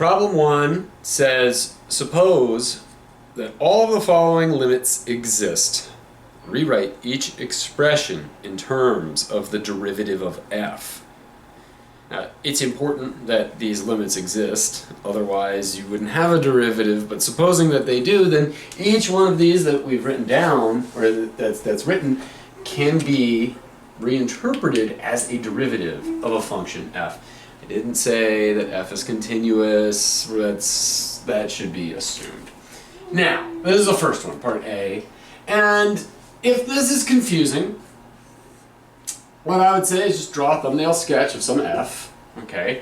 Problem 1 says, suppose that all of the following limits exist. Rewrite each expression in terms of the derivative of f. Now, it's important that these limits exist, otherwise you wouldn't have a derivative, but supposing that they do, then each one of these that we've written down, or that's written, can be reinterpreted as a derivative of a function f. I didn't say that f is continuous, that should be assumed. Now, this is the first one, part A, and if this is confusing, what I would say is just draw a thumbnail sketch of some f, okay?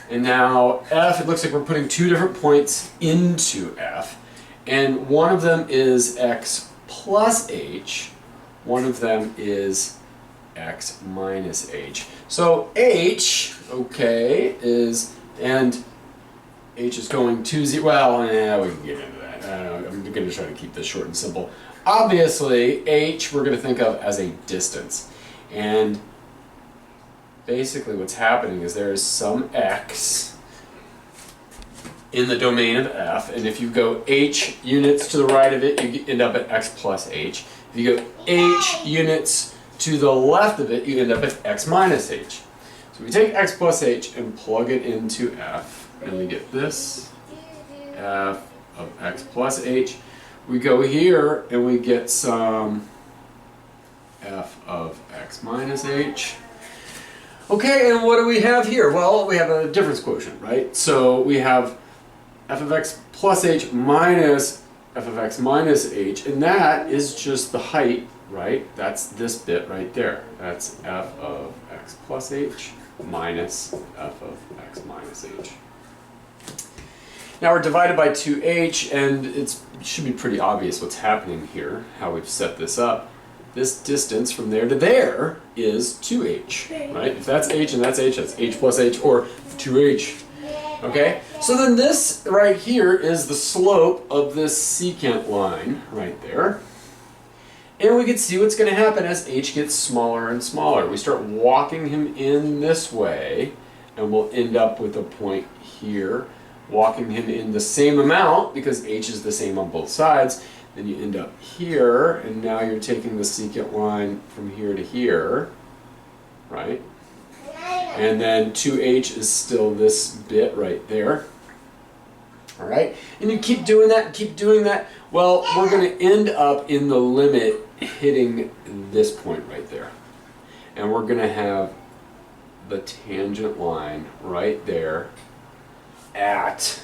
And now f, it looks like we're putting two different points into f, and one of them is x plus h, one of them is x minus h. So h, okay, is, and h is going to 0, well, we can get into that. I'm going to try to keep this short and simple. Obviously, h we're going to think of as a distance. And basically what's happening is there is some x in the domain of f, and if you go h units to the right of it, you end up at x plus h. If you go h units to the left of it, you end up at x minus h. So we take x plus h and plug it into f, and we get this, f of x plus h. We go here and we get some f of x minus h. Okay, and what do we have here? Well, we have a difference quotient, right? So we have f of x plus h minus f of x minus h, and that is just the height, right? That's this bit right there. That's f of x plus h minus f of x minus h. Now we're divided by 2h, and it should be pretty obvious what's happening here, how we've set this up. This distance from there to there is 2h, right? If that's h and that's h plus h, or 2h. Okay? So then this right here is the slope of this secant line right there. And we can see what's going to happen as h gets smaller and smaller. We start walking him in this way, and we'll end up with a point here. Walking him in the same amount, because h is the same on both sides, then you end up here, and now you're taking the secant line from here to here, right? And then 2h is still this bit right there. All right? And you keep doing that, keep doing that. Well, we're going to end up in the limit hitting this point right there. And we're going to have the tangent line right there at,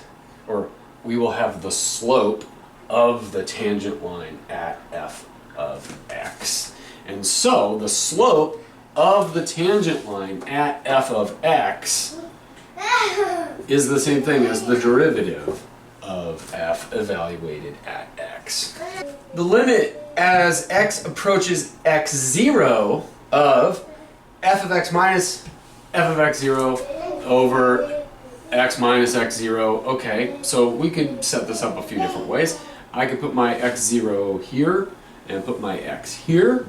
or we will have the slope of the tangent line at f of x. And so the slope of the tangent line at f of x is the same thing as the derivative of f evaluated at x. The limit as x approaches x0 of f of x minus f of x0 over x minus x0. Okay, so we could set this up a few different ways. I could put my x0 here and put my x here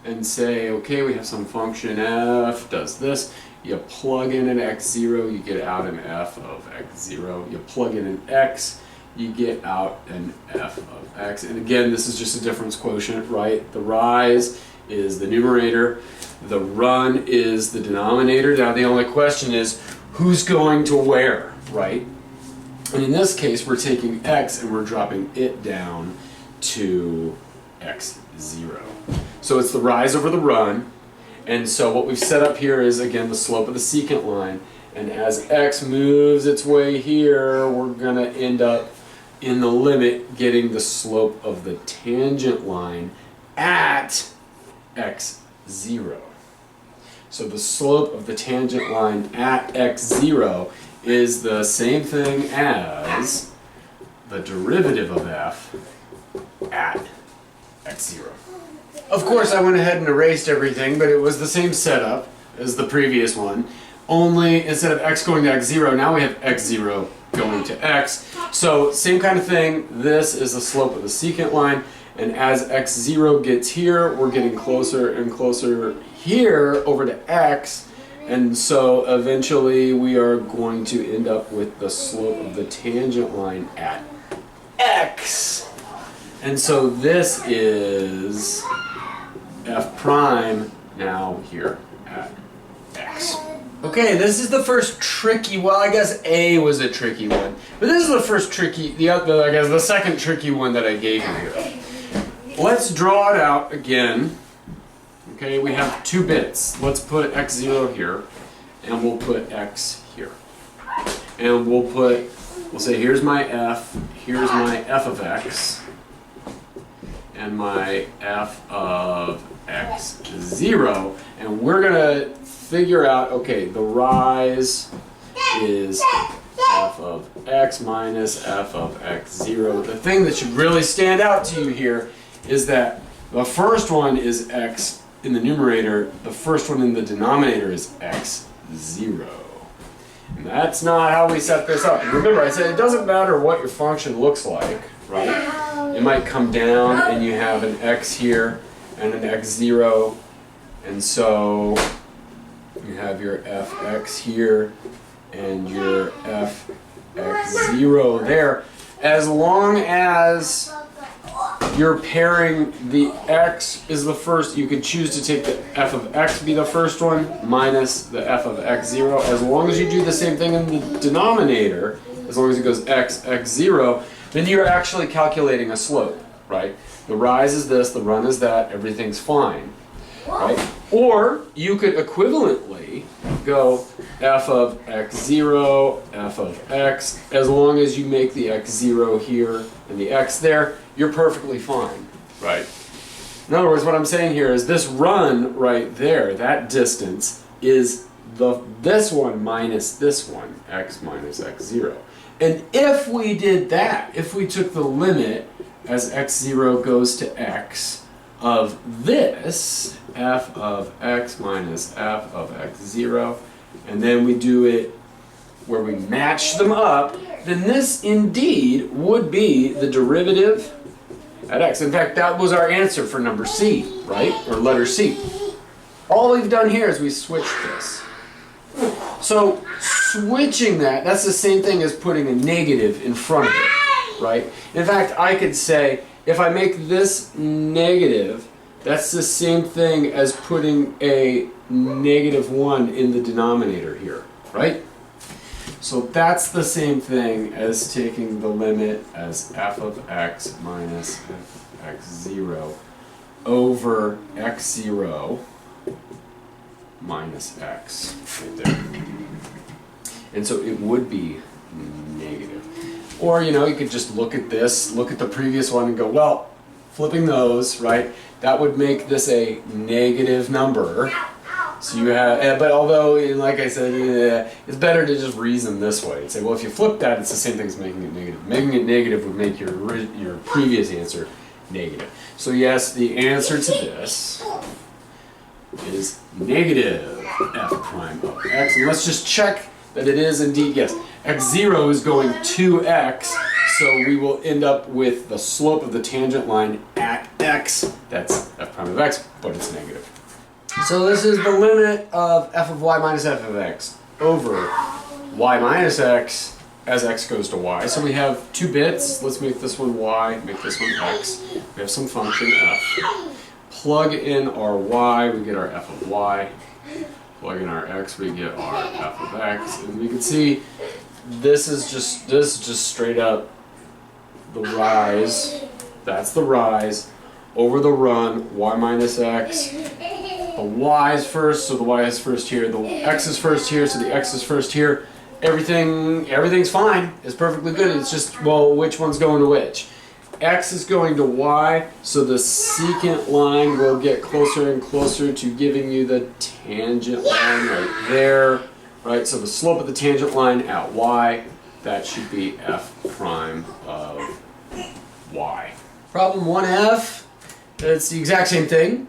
and say, okay, we have some function f does this. You plug in an x0, you get out an f of x0. You plug in an x, you get out an f of x. And again, this is just a difference quotient, right? The rise is the numerator, the run is the denominator. Now the only question is, who's going to where, right? And in this case, we're taking x and we're dropping it down to x0. So it's the rise over the run. And so what we've set up here is, again, the slope of the secant line. And as x moves its way here, we're going to end up in the limit getting the slope of the tangent line at x0. So the slope of the tangent line at x0 is the same thing as the derivative of f at x0. Of course, I went ahead and erased everything, but it was the same setup as the previous one. Only instead of x going to x0, now we have x0 going to x. So same kind of thing. This is the slope of the secant line. And as x0 gets here, we're getting closer and closer here over to x. And so eventually we are going to end up with the slope of the tangent line at x. And so this is f prime now here at x. Okay, this is the first tricky, well, I guess A was a tricky one. But this is the first tricky, I guess the second tricky one that I gave you here. Let's draw it out again. Okay, we have 2 bits. Let's put x0 here, and we'll put x here. And we'll say here's my f of x, and my f of x0, and we're gonna figure out, okay, the rise is f of x minus f of x0. The thing that should really stand out to you here is that the first one is x in the numerator, the first one in the denominator is x0. And that's not how we set this up. And remember, I said it doesn't matter what your function looks like, right? It might come down and you have an x here and an x0, and so you have your fx here and your fx0 there. As long as you're pairing the x is the first, you could choose to take the f of x be the first one minus the f of x0. As long as you do the same thing in the denominator, as long as it goes x, x0, then you're actually calculating a slope, right? The rise is this, the run is that, everything's fine, right? Or you could equivalently go f of x0, f of x, as long as you make the x0 here and the x there, you're perfectly fine, right? In other words, what I'm saying here is this run right there, that distance, is this one minus this one, x minus x0. And if we did that, if we took the limit as x0 goes to x of this, f of x minus f of x0, and then we do it where we match them up, then this indeed would be the derivative at x. In fact, that was our answer for number C, right? Or letter C. All we've done here is we switched this. So switching that's the same thing as putting a negative in front of it, right? In fact, I could say, if I make this negative, that's the same thing as putting a -1 in the denominator here, right? So that's the same thing as taking the limit as f of x minus f of x0 over x0 minus x, right there. And so it would be negative. Or, you know, you could just look at this, look at the previous one and go, well, flipping those, right, that would make this a negative number. So you have, but although, like I said, it's better to just reason this way and say, well, if you flip that, it's the same thing as making it negative. Making it negative would make your previous answer negative. So yes, the answer to this is negative f prime of x. And let's just check that it is indeed, yes, x0 is going to x, so we will end up with the slope of the tangent line at x. That's f prime of x, but it's negative. So this is the limit of f of y minus f of x over y minus x as x goes to y. So we have 2 bits. Let's make this one y, make this one x. We have some function f. Plug in our y, we get our f of y. Plug in our x, we get our f of x. And we can see this is just straight up the rise. That's the rise over the run, y minus x. The y is first, so the y is first here. The x is first here, so the x is first here. Everything's fine. It's perfectly good. It's just, well, which one's going to which? X is going to y, so the secant line will get closer and closer to giving you the tangent line right there. Right, so the slope of the tangent line at y, that should be f prime of y. Problem 1f, it's the exact same thing.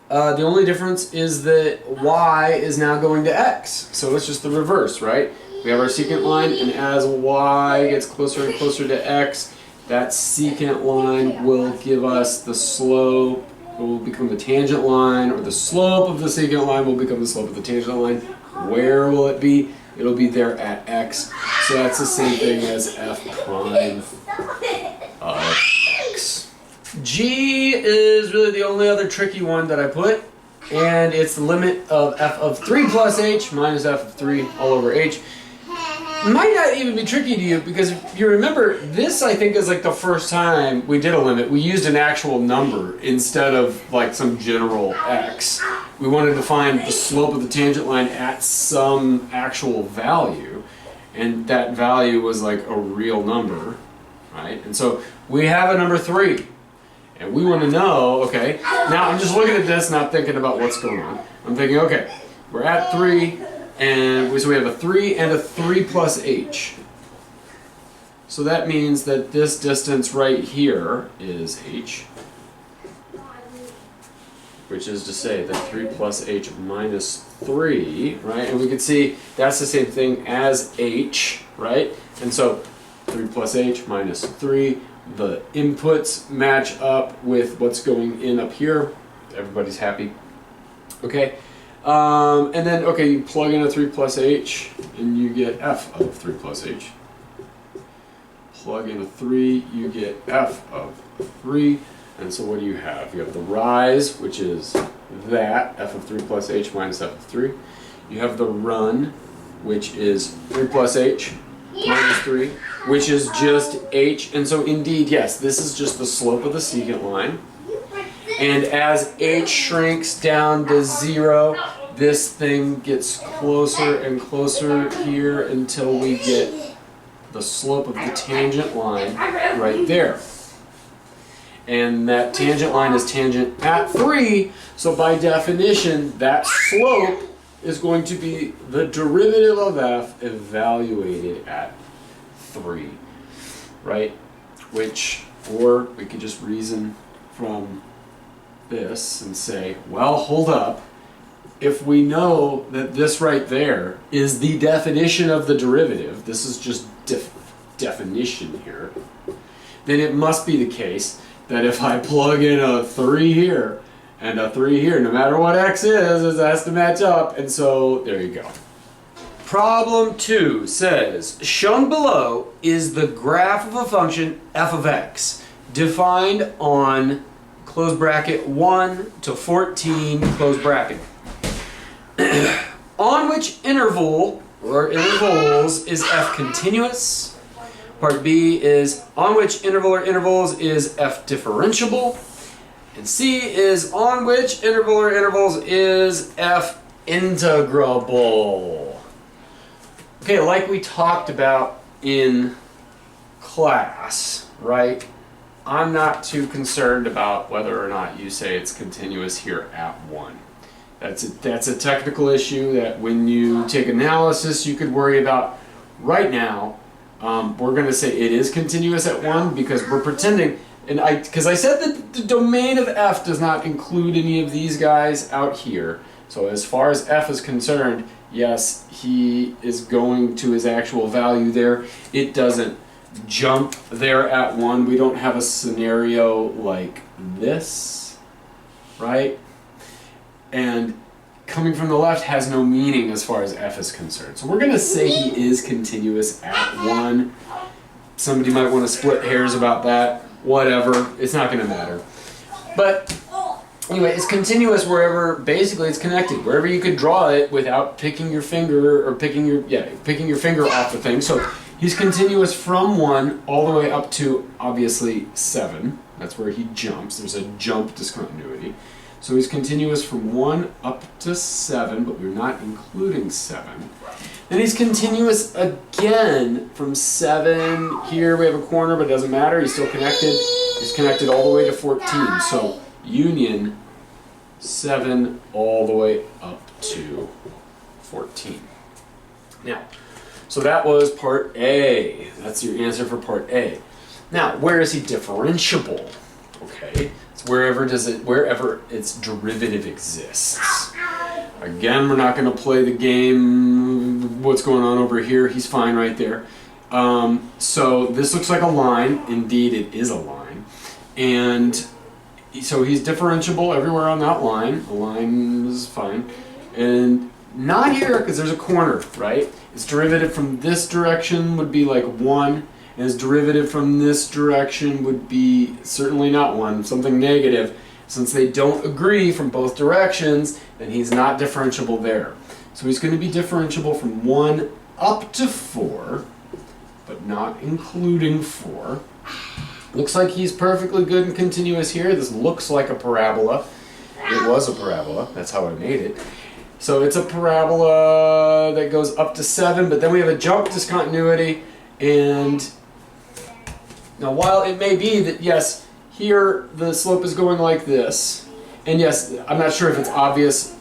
The only difference is that y is now going to x. So it's just the reverse, right? We have our secant line, and as y gets closer and closer to x, that secant line will give us the slope, it will become the tangent line, or the slope of the secant line will become the slope of the tangent line. Where will it be? It'll be there at x. So that's the same thing as f prime of x. G is really the only other tricky one that I put, and it's the limit of f of 3 plus h minus f of 3 all over h. Might not even be tricky to you, because if you remember, this I think is like the first time we did a limit. We used an actual number instead of like some general x. We wanted to find the slope of the tangent line at some actual value, and that value was like a real number, right? And so we have a number 3, and we want to know, okay, now I'm just looking at this, not thinking about what's going on. I'm thinking, okay, we're at 3, and so we have a 3 and a 3 plus h. So that means that this distance right here is h, which is to say that 3 plus h minus 3, right? And we can see that's the same thing as h, right? And so 3 plus h minus 3, the inputs match up with what's going in up here. Everybody's happy. Okay. And then, okay, you plug in a 3 plus h, and you get f of 3 plus h. Plug in a 3, you get f of 3. And so what do you have? You have the rise, which is that, f of 3 plus h minus f of 3. You have the run, which is 3 plus h minus 3, which is just h. And so indeed, yes, this is just the slope of the secant line. And as h shrinks down to 0, this thing gets closer and closer here until we get the slope of the tangent line right there. And that tangent line is tangent at 3, so by definition, that slope is going to be the derivative of f evaluated at 3, right? Which, or we could just reason from this and say, well, hold up. If we know that this right there is the definition of the derivative, this is just definition here, then it must be the case that if I plug in a 3 here and a 3 here, no matter what x is, it has to match up, and so there you go. Problem 2 says, shown below is the graph of a function f of x, defined on close bracket 1 to 14 close bracket. On which interval or intervals is f continuous? Part B is on which interval or intervals is f differentiable? And C is on which interval or intervals is f integrable? Okay, like we talked about in class, right? I'm not too concerned about whether or not you say it's continuous here at 1. That's a technical issue that when you take analysis you could worry about. Right now, we're going to say it is continuous at 1 because we're pretending, and because I said that the domain of f does not include any of these guys out here. So as far as f is concerned, yes, he is going to his actual value there. It doesn't jump there at 1. We don't have a scenario like this, right? And coming from the left has no meaning as far as f is concerned. So we're going to say he is continuous at 1. Somebody might want to split hairs about that. Whatever. It's not going to matter. But anyway, it's continuous wherever basically it's connected. Wherever you could draw it without picking your finger or picking your finger off the thing. So he's continuous from 1 all the way up to obviously 7. That's where he jumps. There's a jump discontinuity. So he's continuous from 1 up to 7, but we're not including 7. Then he's continuous again from 7. Here we have a corner, but it doesn't matter. He's still connected. He's connected all the way to 14. So union 7 all the way up to 14. Now, so that was part A. That's your answer for part A. Now, where is he differentiable? Okay. Wherever its derivative exists. Again, we're not going to play the game, what's going on over here. He's fine right there. So this looks like a line. Indeed, it is a line. And so he's differentiable everywhere on that line. The line is fine. And Not here, because there's a corner, right? Its derivative from this direction would be like 1, and its derivative from this direction would be certainly not 1, something negative. Since they don't agree from both directions, then he's not differentiable there. So he's going to be differentiable from 1 up to 4, but not including 4. Looks like he's perfectly good and continuous here. This looks like a parabola. It was a parabola. That's how I made it. So it's a parabola that goes up to 7, but then we have a jump discontinuity. And now while it may be that, yes, here the slope is going like this, and yes, I'm not sure if it's obvious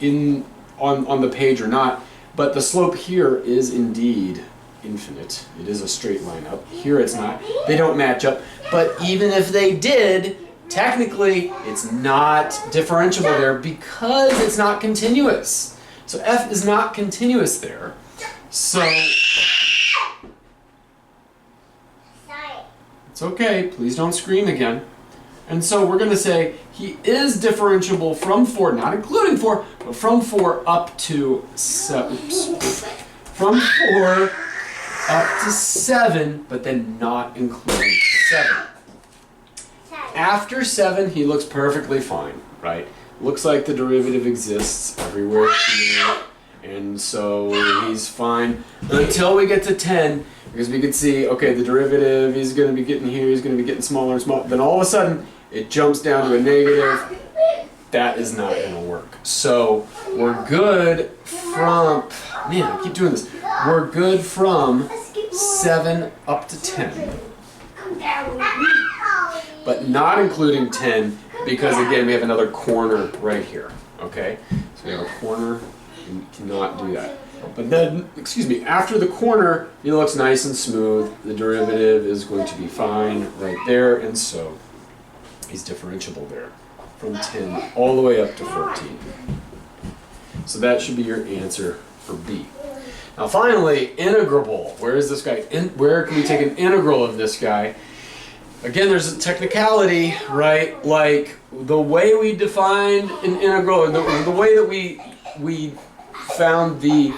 on the page or not, but the slope here is indeed infinite. It is a straight line up. Here it's not. They don't match up. But even if they did, technically it's not differentiable there because it's not continuous. So f is not continuous there. So it's okay. Please don't scream again. And so we're going to say he is differentiable from 4, not including 4, but from 4 up to 7. From 4 up to 7, but then not including 7. After 7, he looks perfectly fine, right? Looks like the derivative exists everywhere here, and so he's fine until we get to 10, because we can see, okay, the derivative he's going to be getting here, he's going to be getting smaller and smaller. Then all of a sudden, it jumps down to a negative. That is not going to work. So we're good from, man, I keep doing this. We're good from 7 up to 10. But not including 10, because again, we have another corner right here, okay? So we have a corner, and we cannot do that. But then, excuse me, after the corner, it looks nice and smooth. The derivative is going to be fine right there, and so he's differentiable there from 10 all the way up to 14. So that should be your answer for B. Now finally, integrable. Where is this guy? Where can we take an integral of this guy? Again, there's a technicality, right? Like the way we defined an integral, and the way that we found the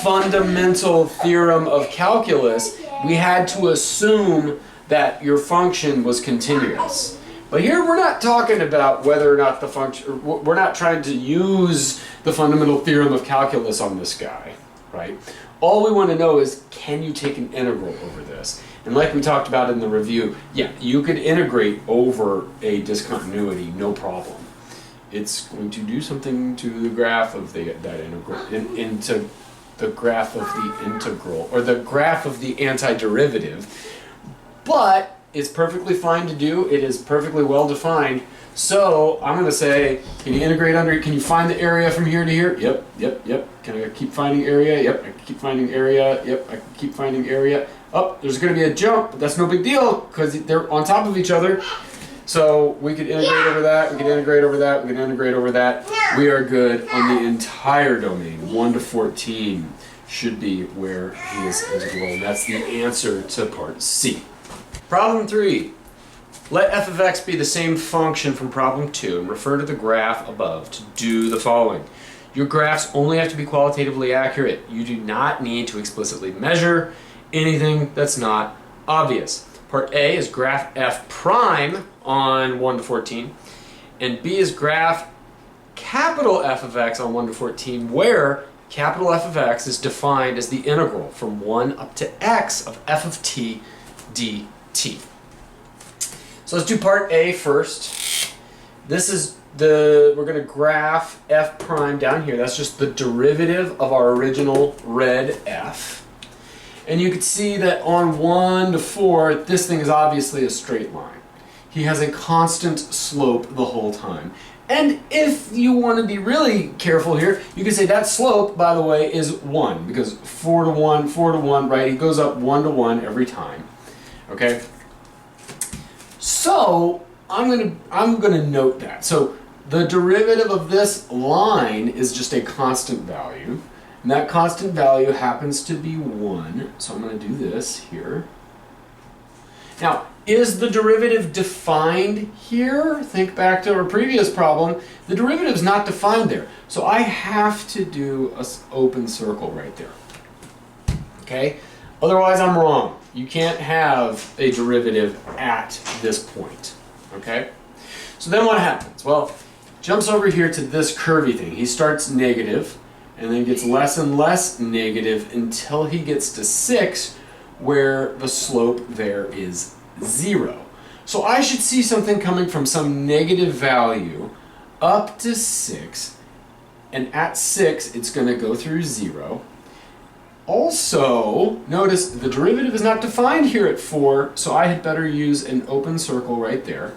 fundamental theorem of calculus, we had to assume that your function was continuous. But here we're not talking about whether or not the function, we're not trying to use the fundamental theorem of calculus on this guy, right? All we want to know is, can you take an integral over this? And like we talked about in the review, yeah, you could integrate over a discontinuity, no problem. It's going to do something to the graph of that integral, into the graph of the integral, or the graph of the antiderivative. But it's perfectly fine to do. It is perfectly well defined. So I'm going to say, can you integrate under? Can you find the area from here to here? Yep, yep, yep. Can I keep finding area? Yep, I can keep finding area. Yep, I can keep finding area. Oh, there's going to be a jump, but that's no big deal because they're on top of each other. So we could integrate over that, we could integrate over that, we could integrate over that. We are good on the entire domain. 1 to 14 should be where he is integral, and that's the answer to part C. Problem 3. Let f of x be the same function from problem 2 and refer to the graph above to do the following. Your graphs only have to be qualitatively accurate. You do not need to explicitly measure anything that's not obvious. Part A is graph f prime on 1 to 14, and B is graph capital F of x on 1 to 14, where capital F of x is defined as the integral from 1 up to x of f of t dt. So let's do part A first. This is we're going to graph f prime down here. That's just the derivative of our original red f. And you can see that on 1 to 4, this thing is obviously a straight line. He has a constant slope the whole time. And if you want to be really careful here, you can say that slope, by the way, is 1, because 4 to 1, 4 to 1, right? He goes up 1 to 1 every time. Okay? So I'm gonna note that. So the derivative of this line is just a constant value. And that constant value happens to be 1. So I'm going to do this here. Now, is the derivative defined here? Think back to our previous problem. The derivative is not defined there. So I have to do an open circle right there. Okay? Otherwise, I'm wrong. You can't have a derivative at this point. Okay? So then what happens? Well, jumps over here to this curvy thing. He starts negative and then gets less and less negative until he gets to 6, where the slope there is 0. So I should see something coming from some negative value up to 6, and at 6 it's going to go through 0. Also, notice the derivative is not defined here at 4, so I had better use an open circle right there.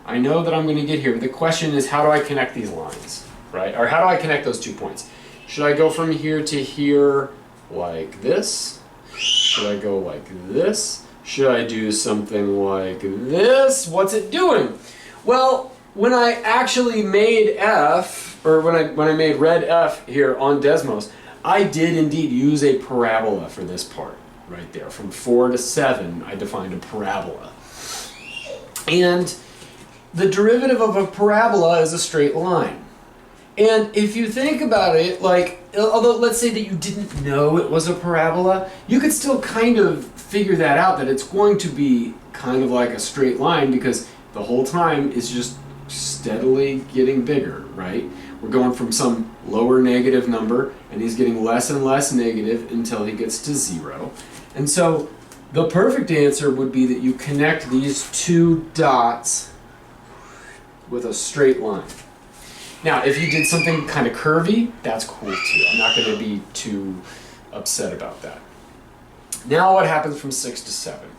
I know that I'm going to get here, but the question is, how do I connect these lines, right? Or how do I connect those 2 points? Should I go from here to here like this? Should I go like this? Should I do something like this? What's it doing? Well, when I actually made f, or when I made red f here on Desmos, I did indeed use a parabola for this part right there. From 4 to 7, I defined a parabola. And the derivative of a parabola is a straight line. And if you think about it, like, although let's say that you didn't know it was a parabola, you could still kind of figure that out, that it's going to be kind of like a straight line, because the whole time it's just steadily getting bigger, right? We're going from some lower negative number, and he's getting less and less negative until he gets to 0. And so the perfect answer would be that you connect these 2 dots with a straight line. Now, if you did something kind of curvy, that's cool too. I'm not going to be too upset about that. Now what happens from 6 to 7?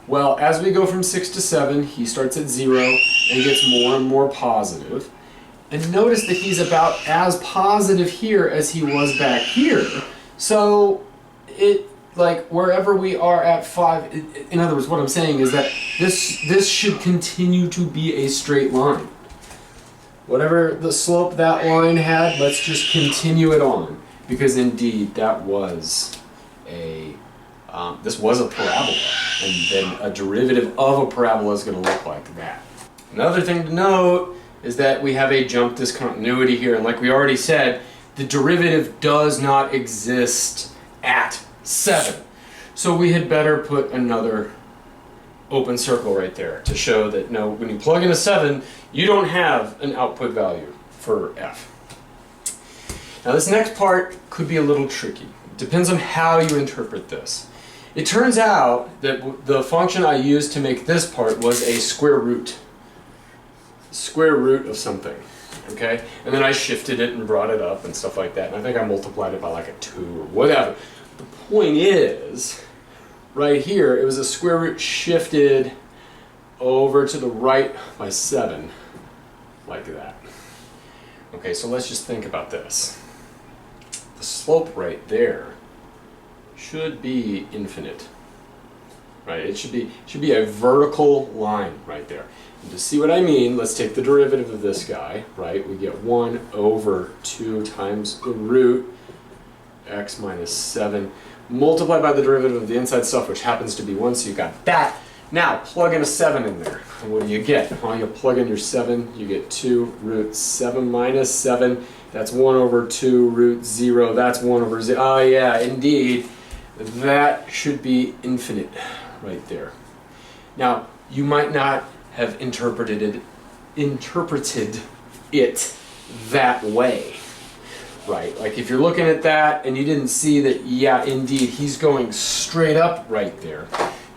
Well, as we go from 6 to 7, he starts at 0 and he gets more and more positive. And notice that he's about as positive here as he was back here. So, like wherever we are at 5, in other words, what I'm saying is that this should continue to be a straight line. Whatever the slope that line had, let's just continue it on, because indeed that was this was a parabola, and then a derivative of a parabola is going to look like that. Another thing to note is that we have a jump discontinuity here, and like we already said, the derivative does not exist at 7. So we had better put another open circle right there to show that no, when you plug in a 7, you don't have an output value for f. Now this next part could be a little tricky. It depends on how you interpret this. It turns out that the function I used to make this part was a square root. Square root of something. Okay? And then I shifted it and brought it up and stuff like that. And I think I multiplied it by like a 2 or whatever. The point is, right here, it was a square root shifted over to the right by 7, like that. Okay, so let's just think about this. The slope right there should be infinite, right? It should be a vertical line right there. And to see what I mean, let's take the derivative of this guy, right? We get 1 over 2 times the root x minus 7 multiplied by the derivative of the inside stuff, which happens to be 1, so you got that. Now, plug in a 7 in there. And what do you get? Well, you plug in your 7, you get 2 root 7 minus 7. That's 1 over 2 root 0. That's 1 over 0. Oh, yeah, indeed. That should be infinite right there. Now, you might not have interpreted it that way. Right, like if you're looking at that and you didn't see that, yeah, indeed, he's going straight up right there,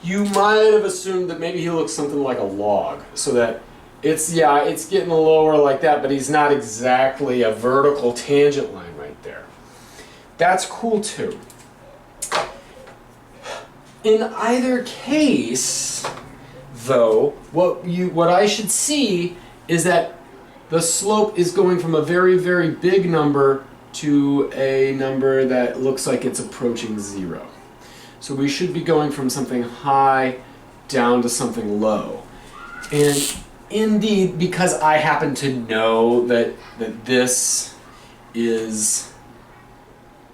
you might have assumed that maybe he looks something like a log, so that it's getting lower like that, but he's not exactly a vertical tangent line right there. That's cool too. In either case, though, what I should see is that the slope is going from a very, very big number to a number that looks like it's approaching 0. So we should be going from something high down to something low. And indeed, because I happen to know that this is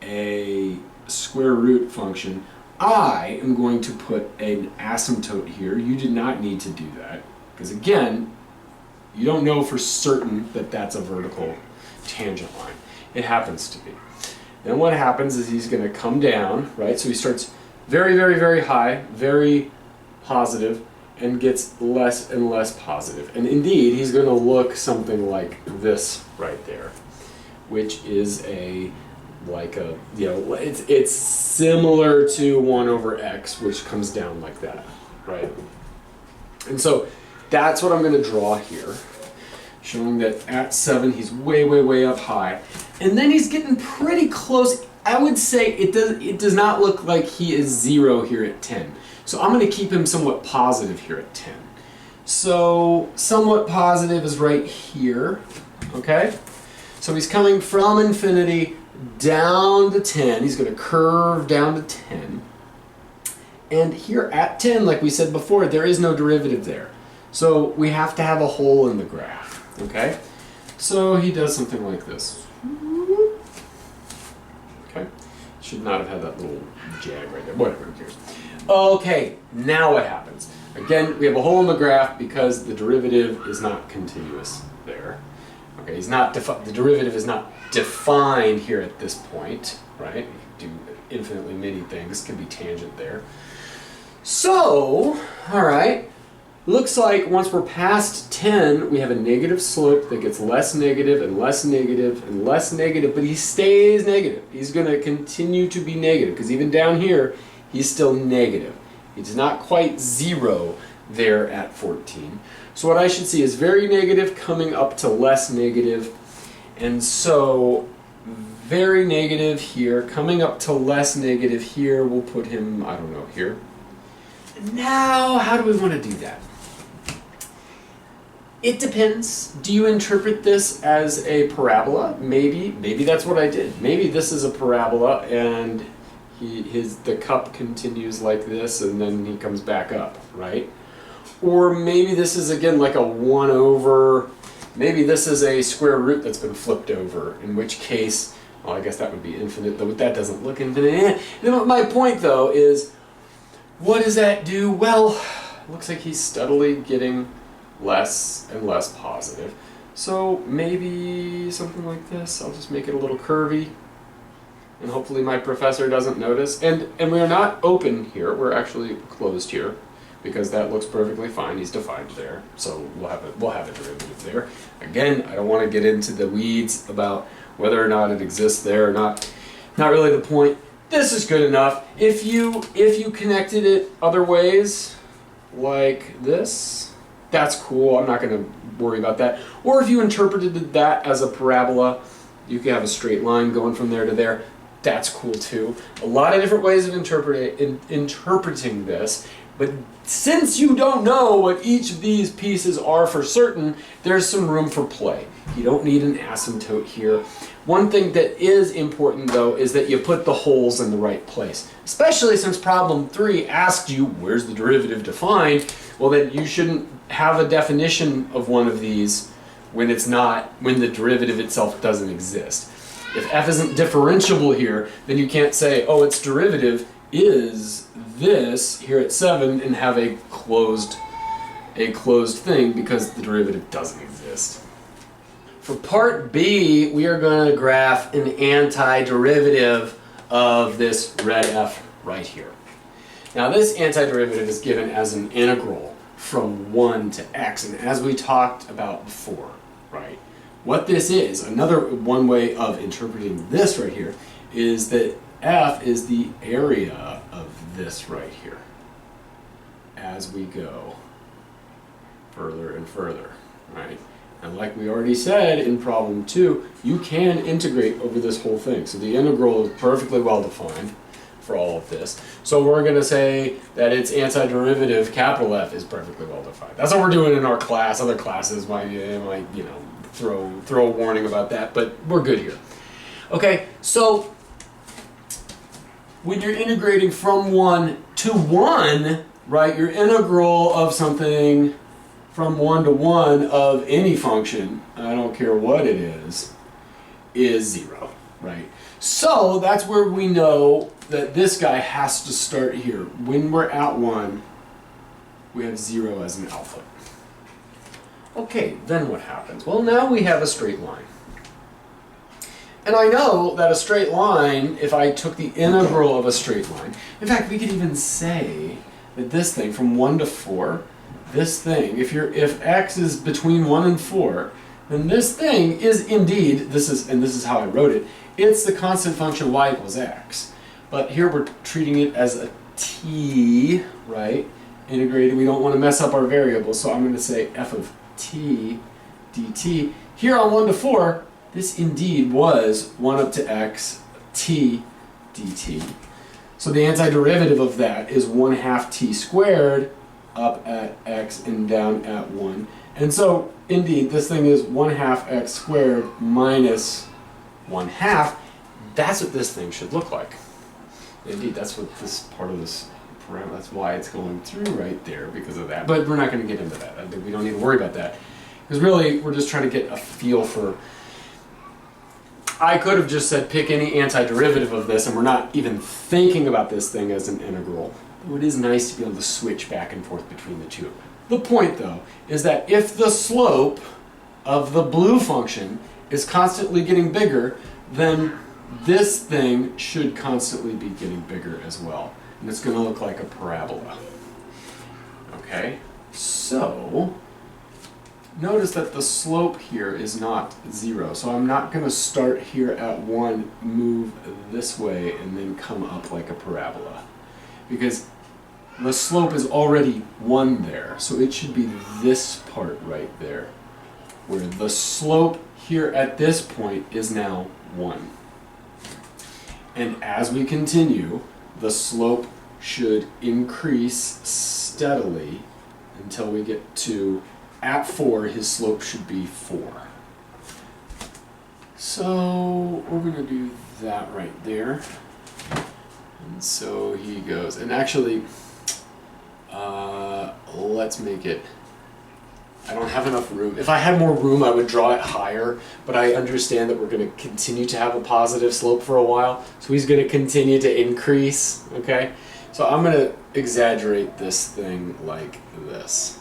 a square root function, I am going to put an asymptote here. You did not need to do that, because again, you don't know for certain that that's a vertical tangent line. It happens to be. Then what happens is he's going to come down, right? So he starts very, very, very high, very positive, and gets less and less positive. And indeed, he's going to look something like this right there, which is it's similar to 1 over x, which comes down like that, right? And so that's what I'm going to draw here, showing that at 7 he's way, way, way up high. And then he's getting pretty close. I would say it does not look like he is 0 here at 10. So I'm going to keep him somewhat positive here at 10. So somewhat positive is right here, okay? So he's coming from infinity down to 10. He's going to curve down to 10. And here at 10, like we said before, there is no derivative there. So we have to have a hole in the graph, okay? So he does something like this. Okay, should not have had that little jag right there. Whatever, who cares? Okay, now what happens? Again, we have a hole in the graph because the derivative is not continuous there. Okay, the derivative is not defined here at this point, right? You can do infinitely many things, can be tangent there. So, all right, looks like once we're past 10, we have a negative slope that gets less negative and less negative and less negative, but he stays negative. He's going to continue to be negative because even down here, he's still negative. He's not quite 0 there at 14. So what I should see is very negative coming up to less negative. And so very negative here, coming up to less negative here, we'll put him, I don't know, here. Now, how do we want to do that? It depends. Do you interpret this as a parabola? Maybe that's what I did. Maybe this is a parabola and the cup continues like this and then he comes back up, right? Or maybe this is again like a 1 over, maybe this is a square root that's been flipped over, in which case, well, I guess that would be infinite, though that doesn't look infinite. My point though is, what does that do? Well, it looks like he's steadily getting less and less positive. So maybe something like this. I'll just make it a little curvy. And hopefully my professor doesn't notice. And we are not open here. We're actually closed here because that looks perfectly fine. He's defined there. So we'll have a derivative there. Again, I don't want to get into the weeds about whether or not it exists there or not. Not really the point. This is good enough. If you connected it other ways, like this, that's cool. I'm not going to worry about that. Or if you interpreted that as a parabola, you could have a straight line going from there to there. That's cool too. A lot of different ways of interpreting this. But since you don't know what each of these pieces are for certain, there's some room for play. You don't need an asymptote here. One thing that is important though is that you put the holes in the right place. Especially since problem 3 asked you, where's the derivative defined? Well, then you shouldn't have a definition of one of these when the derivative itself doesn't exist. If f isn't differentiable here, then you can't say, oh, its derivative is this here at 7 and have a closed thing because the derivative doesn't exist. For part B, we are going to graph an antiderivative of this red f right here. Now this antiderivative is given as an integral from 1 to x, and as we talked about before, right? What this is, another one way of interpreting this right here, is that f is the area of this right here as we go further and further, right? And like we already said in problem 2, you can integrate over this whole thing. So the integral is perfectly well defined for all of this. So we're going to say that its antiderivative, capital F, is perfectly well defined. That's what we're doing in our class. Other classes might throw a warning about that, but we're good here. Okay, so when you're integrating from 1 to 1, right, your integral of something from 1 to 1 of any function, I don't care what it is 0, right? So that's where we know that this guy has to start here. When we're at 1, we have 0 as an output. Okay, then what happens? Well, now we have a straight line. And I know that a straight line, if I took the integral of a straight line, in fact, we could even say that this thing from 1 to 4, this thing, if x is between 1 and 4, then this thing is indeed, this is how I wrote it, it's the constant function y equals x. But here we're treating it as a t, right? Integrated, we don't want to mess up our variable, so I'm going to say f of t dt. Here on 1 to 4, this indeed was 1 up to x t dt. So the antiderivative of that is 1/2 t squared up at x and down at 1. And so indeed this thing is 1/2 x squared minus 1/2. That's what this thing should look like. Indeed, that's what this part of this parameter, that's why it's going through right there, because of that. But we're not going to get into that. I think we don't need to worry about that. Because really, we're just trying to get a feel for... I could have just said pick any antiderivative of this, and we're not even thinking about this thing as an integral. It is nice to be able to switch back and forth between the two. The point, though, is that if the slope of the blue function is constantly getting bigger, then this thing should constantly be getting bigger as well. And it's going to look like a parabola. Okay, so notice that the slope here is not 0. So I'm not going to start here at 1, move this way, and then come up like a parabola. Because the slope is already 1 there. So it should be this part right there, where the slope here at this point is now 1. And as we continue, the slope should increase steadily until we get to, at 4, his slope should be 4. So we're going to do that right there. And so he goes, and actually, let's make it, I don't have enough room. If I had more room, I would draw it higher, but I understand that we're going to continue to have a positive slope for a while, so he's going to continue to increase, okay? So I'm going to exaggerate this thing like this.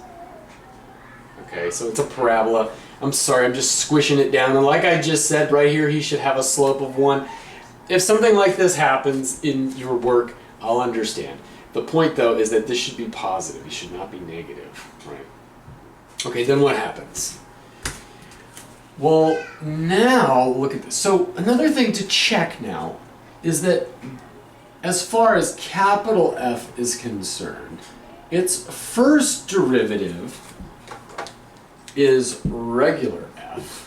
Okay, so it's a parabola. I'm sorry, I'm just squishing it down, and like I just said, right here he should have a slope of 1. If something like this happens in your work, I'll understand. The point, though, is that this should be positive. It should not be negative, right? Okay, then what happens? Well, now, look at this. So another thing to check now is that as far as capital F is concerned, its first derivative is regular F,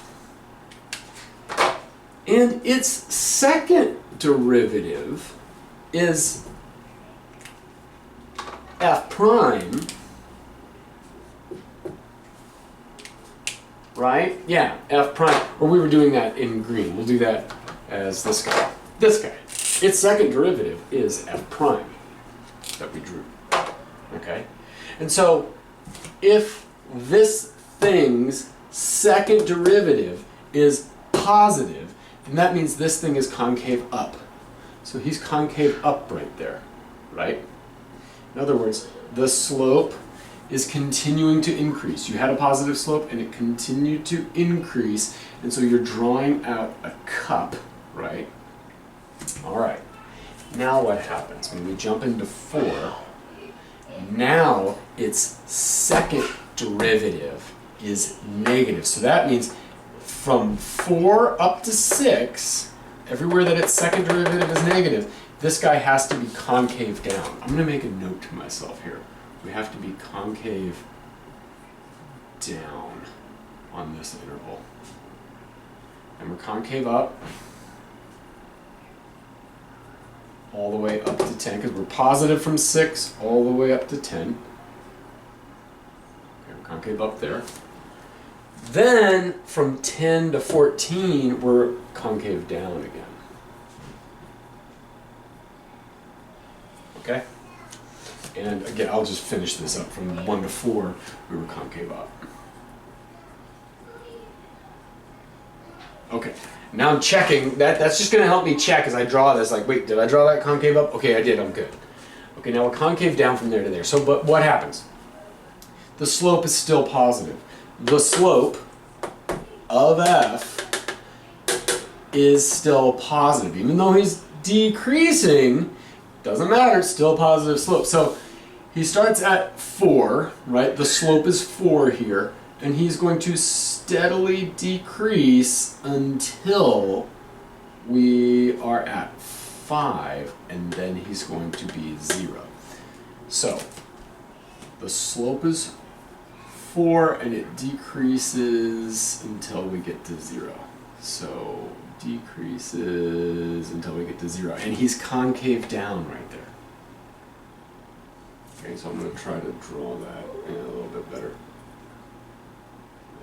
and its second derivative is F prime, right? Yeah, F prime. Or we were doing that in green. We'll do that as this guy. This guy. Its second derivative is F prime that we drew. Okay? And so if this thing's second derivative is positive, then that means this thing is concave up. So he's concave up right there, right? In other words, the slope is continuing to increase. You had a positive slope and it continued to increase, and so you're drawing out a cup, right? All right. Now what happens? When we jump into 4, now its second derivative is negative. So that means from 4 up to 6, everywhere that its second derivative is negative, this guy has to be concave down. I'm going to make a note to myself here. We have to be concave down on this interval. And we're concave up all the way up to 10, because we're positive from 6 all the way up to 10. Okay, we're concave up there. Then from 10 to 14, we're concave down again. Okay? And again, I'll just finish this up. From 1 to 4, we were concave up. Okay, now I'm checking. That's just going to help me check as I draw this. Like, wait, did I draw that concave up? Okay, I did. I'm good. Okay, now we're concave down from there to there. So, but what happens? The slope is still positive. The slope of f is still positive. Even though he's decreasing, doesn't matter, it's still a positive slope. So he starts at 4, right? The slope is 4 here, and he's going to steadily decrease until we are at 5, and then he's going to be 0. So the slope is 4, and it decreases until we get to 0. So decreases until we get to 0, and he's concave down right there. Okay, so I'm going to try to draw that in a little bit better.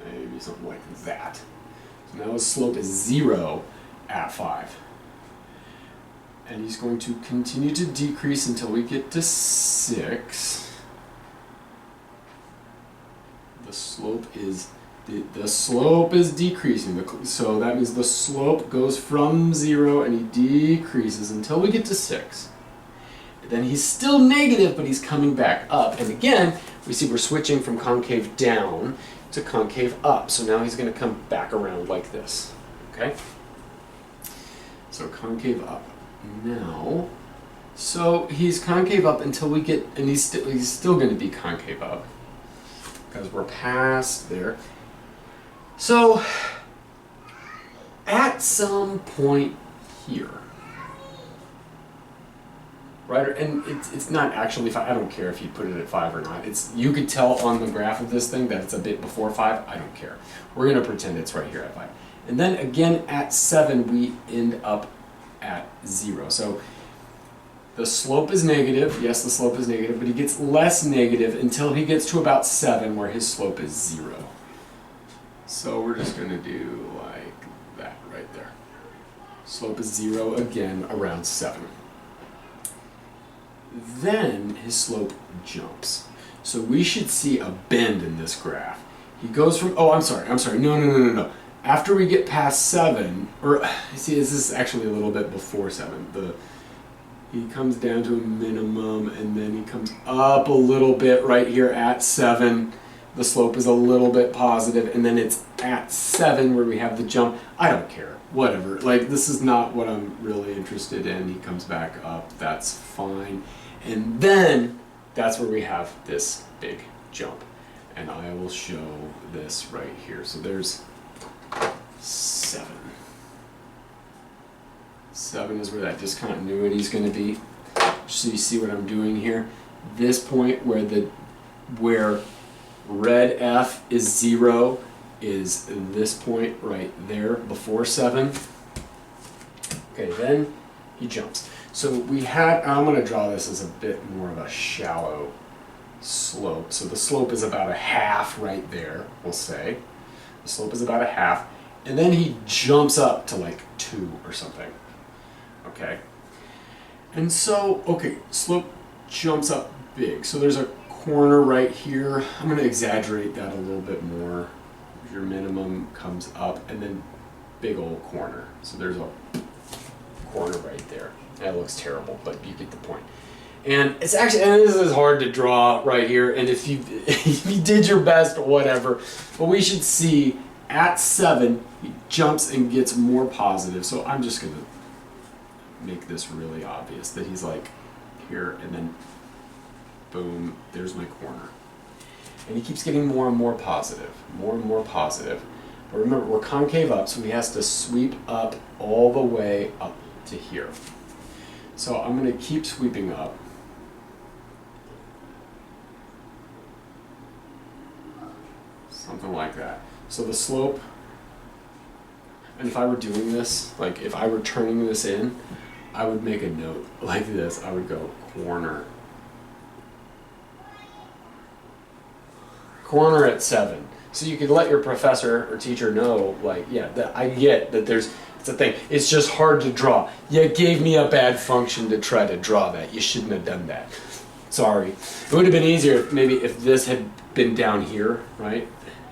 Maybe something like that. So now his slope is 0 at 5. And he's going to continue to decrease until we get to 6. The slope is decreasing, so that means the slope goes from 0 and he decreases until we get to 6. Then he's still negative, but he's coming back up. And again, we see we're switching from concave down to concave up. So now he's going to come back around like this. Okay? So concave up. Now, so he's concave up until we get, and he's still going to be concave up because we're past there. So, at some point here, right? And it's not actually 5. I don't care if you put it at 5 or not. You could tell on the graph of this thing that it's a bit before 5. I don't care. We're going to pretend it's right here at 5. And then again at 7, we end up at 0. So the slope is negative. Yes, the slope is negative, but he gets less negative until he gets to about 7, where his slope is 0. So we're just going to do like that right there. Slope is 0 again around 7. Then his slope jumps. So we should see a bend in this graph. He goes from, oh, I'm sorry. No. After we get past 7, or see, this is actually a little bit before 7. He comes down to a minimum, and then he comes up a little bit right here at 7. The slope is a little bit positive, and then it's at 7 where we have the jump. I don't care, whatever. Like, this is not what I'm really interested in. He comes back up, that's fine. And then that's where we have this big jump. And I will show this right here. So there's 7. 7 is where that discontinuity is going to be. So you see what I'm doing here? This point where red F is 0 is this point right there before 7. Okay, then he jumps. So I'm going to draw this as a bit more of a shallow slope. So the slope is about a half right there, we'll say. The slope is about a half. And then he jumps up to like 2 or something. Okay. And so, okay, slope jumps up big. So there's a corner right here. I'm going to exaggerate that a little bit more. Your minimum comes up, and then big old corner. So there's a corner right there. That looks terrible, but you get the point. And it's actually, and this is hard to draw right here, and if you did your best, whatever. But we should see at 7, he jumps and gets more positive. So I'm just going to make this really obvious that he's like here, and then boom, there's my corner. And he keeps getting more and more positive, more and more positive. But remember, we're concave up, so he has to sweep up all the way up to here. So I'm going to keep sweeping up. Something like that. So the slope, and if I were doing this, like if I were turning this in, I would make a note like this. I would go corner. Corner at 7. So you could let your professor or teacher know, like, yeah, that I get that it's a thing. It's just hard to draw. You gave me a bad function to try to draw that. You shouldn't have done that. Sorry. It would have been easier maybe if this had been down here, right?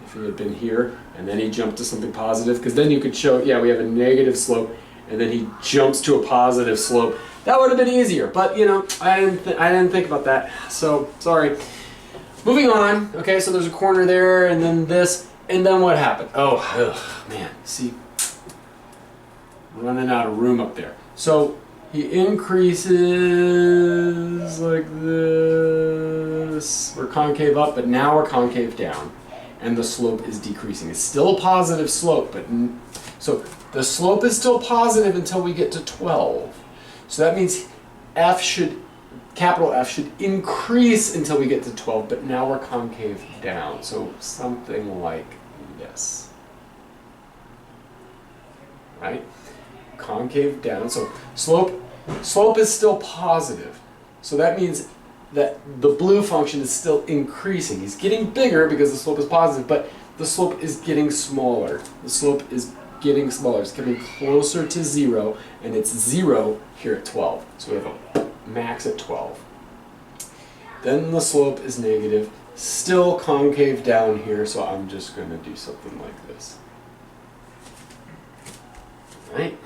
if he had been here and then he jumped to something positive, because then you could show, yeah, we have a negative slope and then he jumps to a positive slope. That would have been easier, but you know, I didn't think about that, so sorry. Moving on, okay, so there's a corner there and then this, and then what happened? Oh, ugh, man, see, running out of room up there. So he increases like this. We're concave up, but now we're concave down, and the slope is decreasing. It's still a positive slope, but so the slope is still positive until we get to 12. So that means capital F should increase until we get to 12, but now we're concave down. So something like this, right? Concave down, so slope is still positive. So that means that the blue function is still increasing. He's getting bigger because the slope is positive, but the slope is getting smaller. The slope is getting smaller. It's coming closer to 0, and it's 0 here at 12. So we have a max at 12. Then the slope is negative, still concave down here, so I'm just going to do something like this. Right?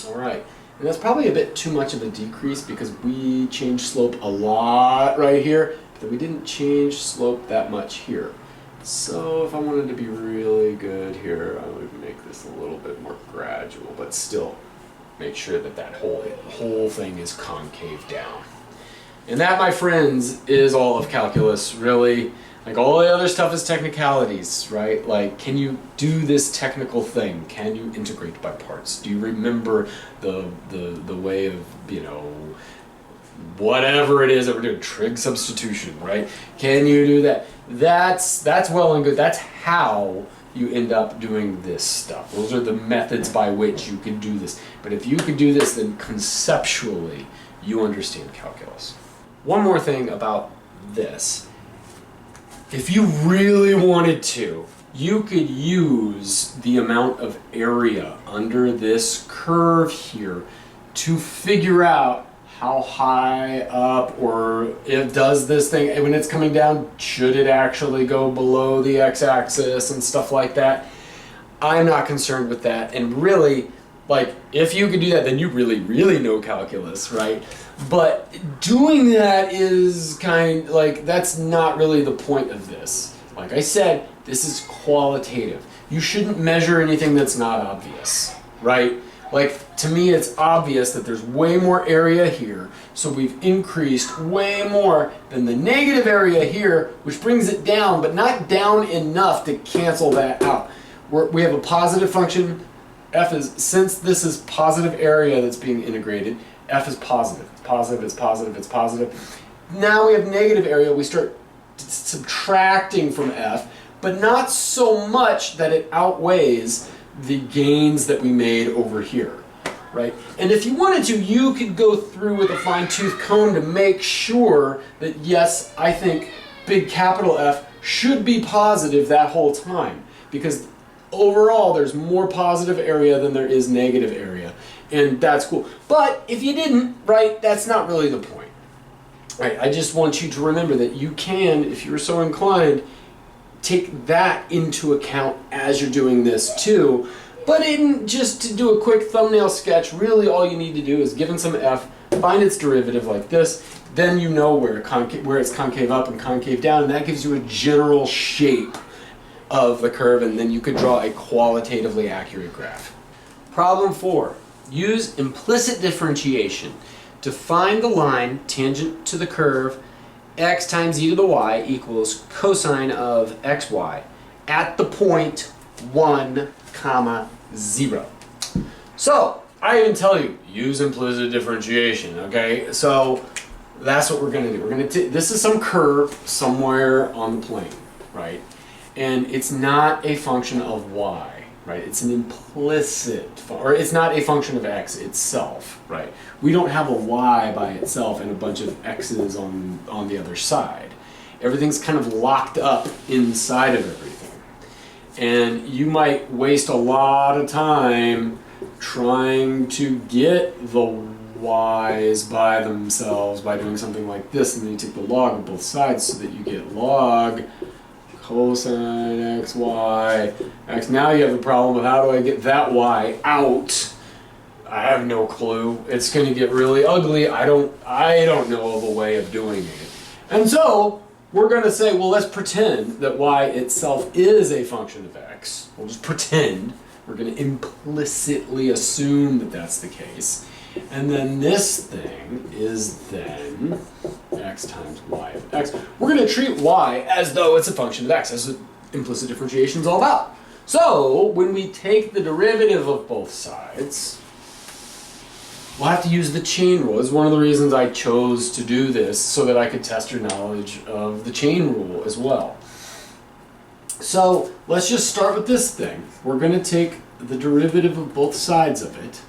Alright, and that's probably a bit too much of a decrease because we changed slope a lot right here, but we didn't change slope that much here. So if I wanted to be really good here, I would make this a little bit more gradual, but still make sure that that whole thing is concave down. And that, my friends, is all of calculus, really. Like, all the other stuff is technicalities, right? Like, can you do this technical thing? Can you integrate by parts? Do you remember the way of, you know, whatever it is that we're doing, trig substitution, right? Can you do that? That's well and good. That's how you end up doing this stuff. Those are the methods by which you can do this. But if you could do this, then conceptually, you understand calculus. One more thing about this. If you really wanted to, you could use the amount of area under this curve here to figure out how high up, or if does this thing, when it's coming down, should it actually go below the x-axis and stuff like that. I'm not concerned with that, and really, like, if you could do that, then you really know calculus, right? But doing that is that's not really the point of this. Like I said, this is qualitative. You shouldn't measure anything that's not obvious, right? Like, to me, it's obvious that there's way more area here, so we've increased way more than the negative area here, which brings it down, but not down enough to cancel that out. We have a positive function. F is, since this is positive area that's being integrated, F is positive. It's positive, it's positive, it's positive. Now we have negative area, we start subtracting from F, but not so much that it outweighs the gains that we made over here, right? And if you wanted to, you could go through with a fine-tooth comb to make sure that, yes, I think big capital F should be positive that whole time, because overall there's more positive area than there is negative area, and that's cool. But if you didn't, right, that's not really the point. Right, I just want you to remember that you can, if you're so inclined, take that into account as you're doing this too. But just to do a quick thumbnail sketch, really all you need to do is, given some F, find its derivative like this, then you know where it's concave up and concave down, and that gives you a general shape of the curve, and then you could draw a qualitatively accurate graph. Problem 4. Use implicit differentiation to find the line tangent to the curve x times e to the y equals cosine of xy at the point 1, 0. So, I even tell you, use implicit differentiation, okay? So, that's what we're going to do. We're going to this is some curve somewhere on the plane, right? And it's not a function of y, right? It's an implicit, or it's not a function of x itself, right? We don't have a y by itself and a bunch of x's on the other side. Everything's kind of locked up inside of everything. And you might waste a lot of time trying to get the y's by themselves by doing something like this, and then you take the log of both sides so that you get log cosine xy x. Now you have the problem of how do I get that y out? I have no clue. It's going to get really ugly. I don't know of a way of doing it. And so we're going to say, well, let's pretend that y itself is a function of x. We'll just pretend. We're going to implicitly assume that that's the case. And then this thing is then x times y of x. We're going to treat y as though it's a function of x, as implicit differentiation is all about. So when we take the derivative of both sides, we'll have to use the chain rule. It's one of the reasons I chose to do this, so that I could test your knowledge of the chain rule as well. So let's just start with this thing. We're going to take the derivative of both sides of it.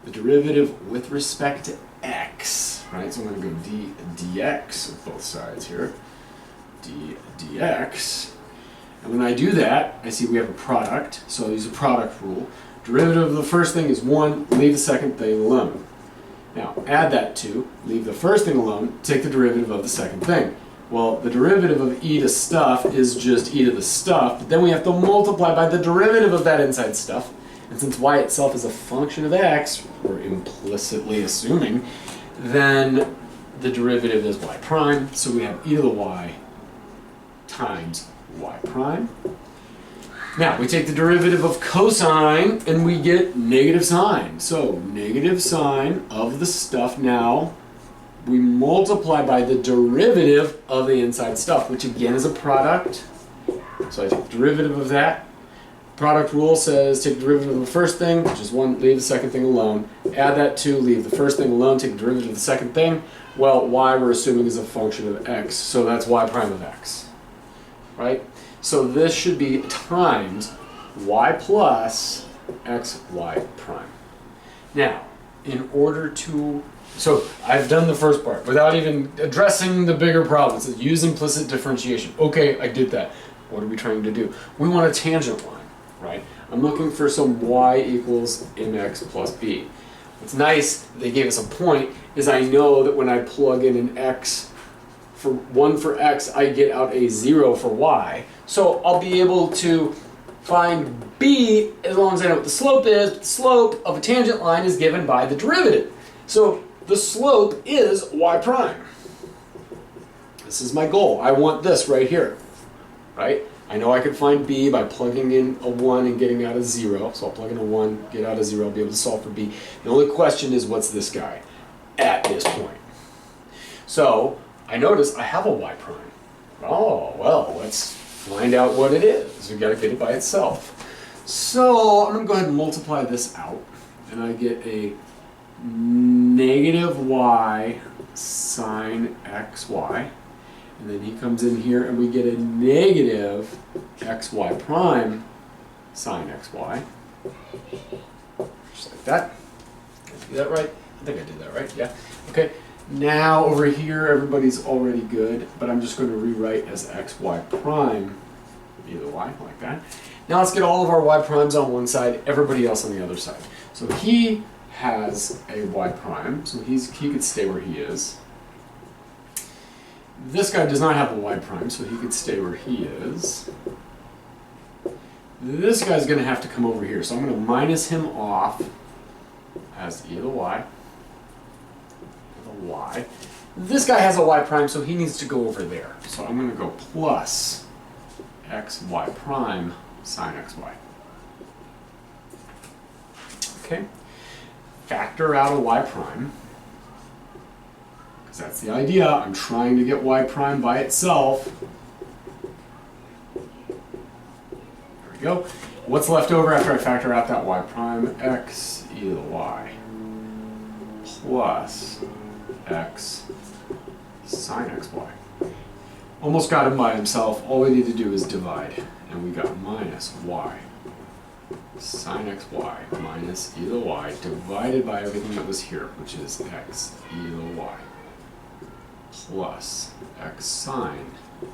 The derivative with respect to x, right? So I'm going to go dx of both sides here. dx. And when I do that, I see we have a product. So I'll use a product rule. Derivative of the first thing is 1, leave the second thing alone. Now, add that to, leave the first thing alone, take the derivative of the second thing. Well, the derivative of e to stuff is just e to the stuff, but then we have to multiply by the derivative of that inside stuff. And since y itself is a function of x, we're implicitly assuming, then the derivative is y prime, so we have e to the y times y prime. Now, we take the derivative of cosine, and we get negative sine. So, negative sine of the stuff now, we multiply by the derivative of the inside stuff, which again is a product. So I take the derivative of that. Product rule says take the derivative of the first thing, which is 1, leave the second thing alone. Add that to, leave the first thing alone, take the derivative of the second thing. Well, y we're assuming is a function of x, so that's y prime of x. Right? So this should be times y plus xy prime. Now, in order to... So I've done the first part without even addressing the bigger problems. Use implicit differentiation. Okay, I did that. What are we trying to do? We want a tangent line, right? I'm looking for some y equals mx plus b. What's nice, they gave us a point, is I know that when I plug in an x, for 1 for x, I get out a 0 for y. So I'll be able to find b as long as I know what the slope is. But the slope of a tangent line is given by the derivative. So the slope is y prime. This is my goal. I want this right here, right? I know I can find b by plugging in a 1 and getting out a 0. So I'll plug in a 1, get out a 0, I'll be able to solve for b. The only question is, what's this guy at this point? So I notice I have a y prime. Oh, well, let's find out what it is. We've got to get it by itself. So I'm going to go ahead and multiply this out, and I get a negative y sine xy, and then he comes in here and we get a negative xy prime sine xy, just like that. Did I do that right? I think I did that right, yeah. Okay, now over here everybody's already good, but I'm just going to rewrite as xy prime e to the y, like that. Now let's get all of our y primes on one side, everybody else on the other side. So he has a y prime, so he could stay where he is. This guy does not have a y prime, so he could stay where he is. This guy's going to have to come over here, so I'm going to minus him off as e to the y. This guy has a y prime, so he needs to go over there. So I'm going to go plus xy prime sine xy. Okay. Factor out a y prime, because that's the idea. I'm trying to get y prime by itself. There we go. What's left over after I factor out that y prime? X e to the y plus x sine xy. Almost got him by himself. All we need to do is divide, and we got minus y sine xy minus e to the y divided by everything that was here, which is x e to the y plus x sine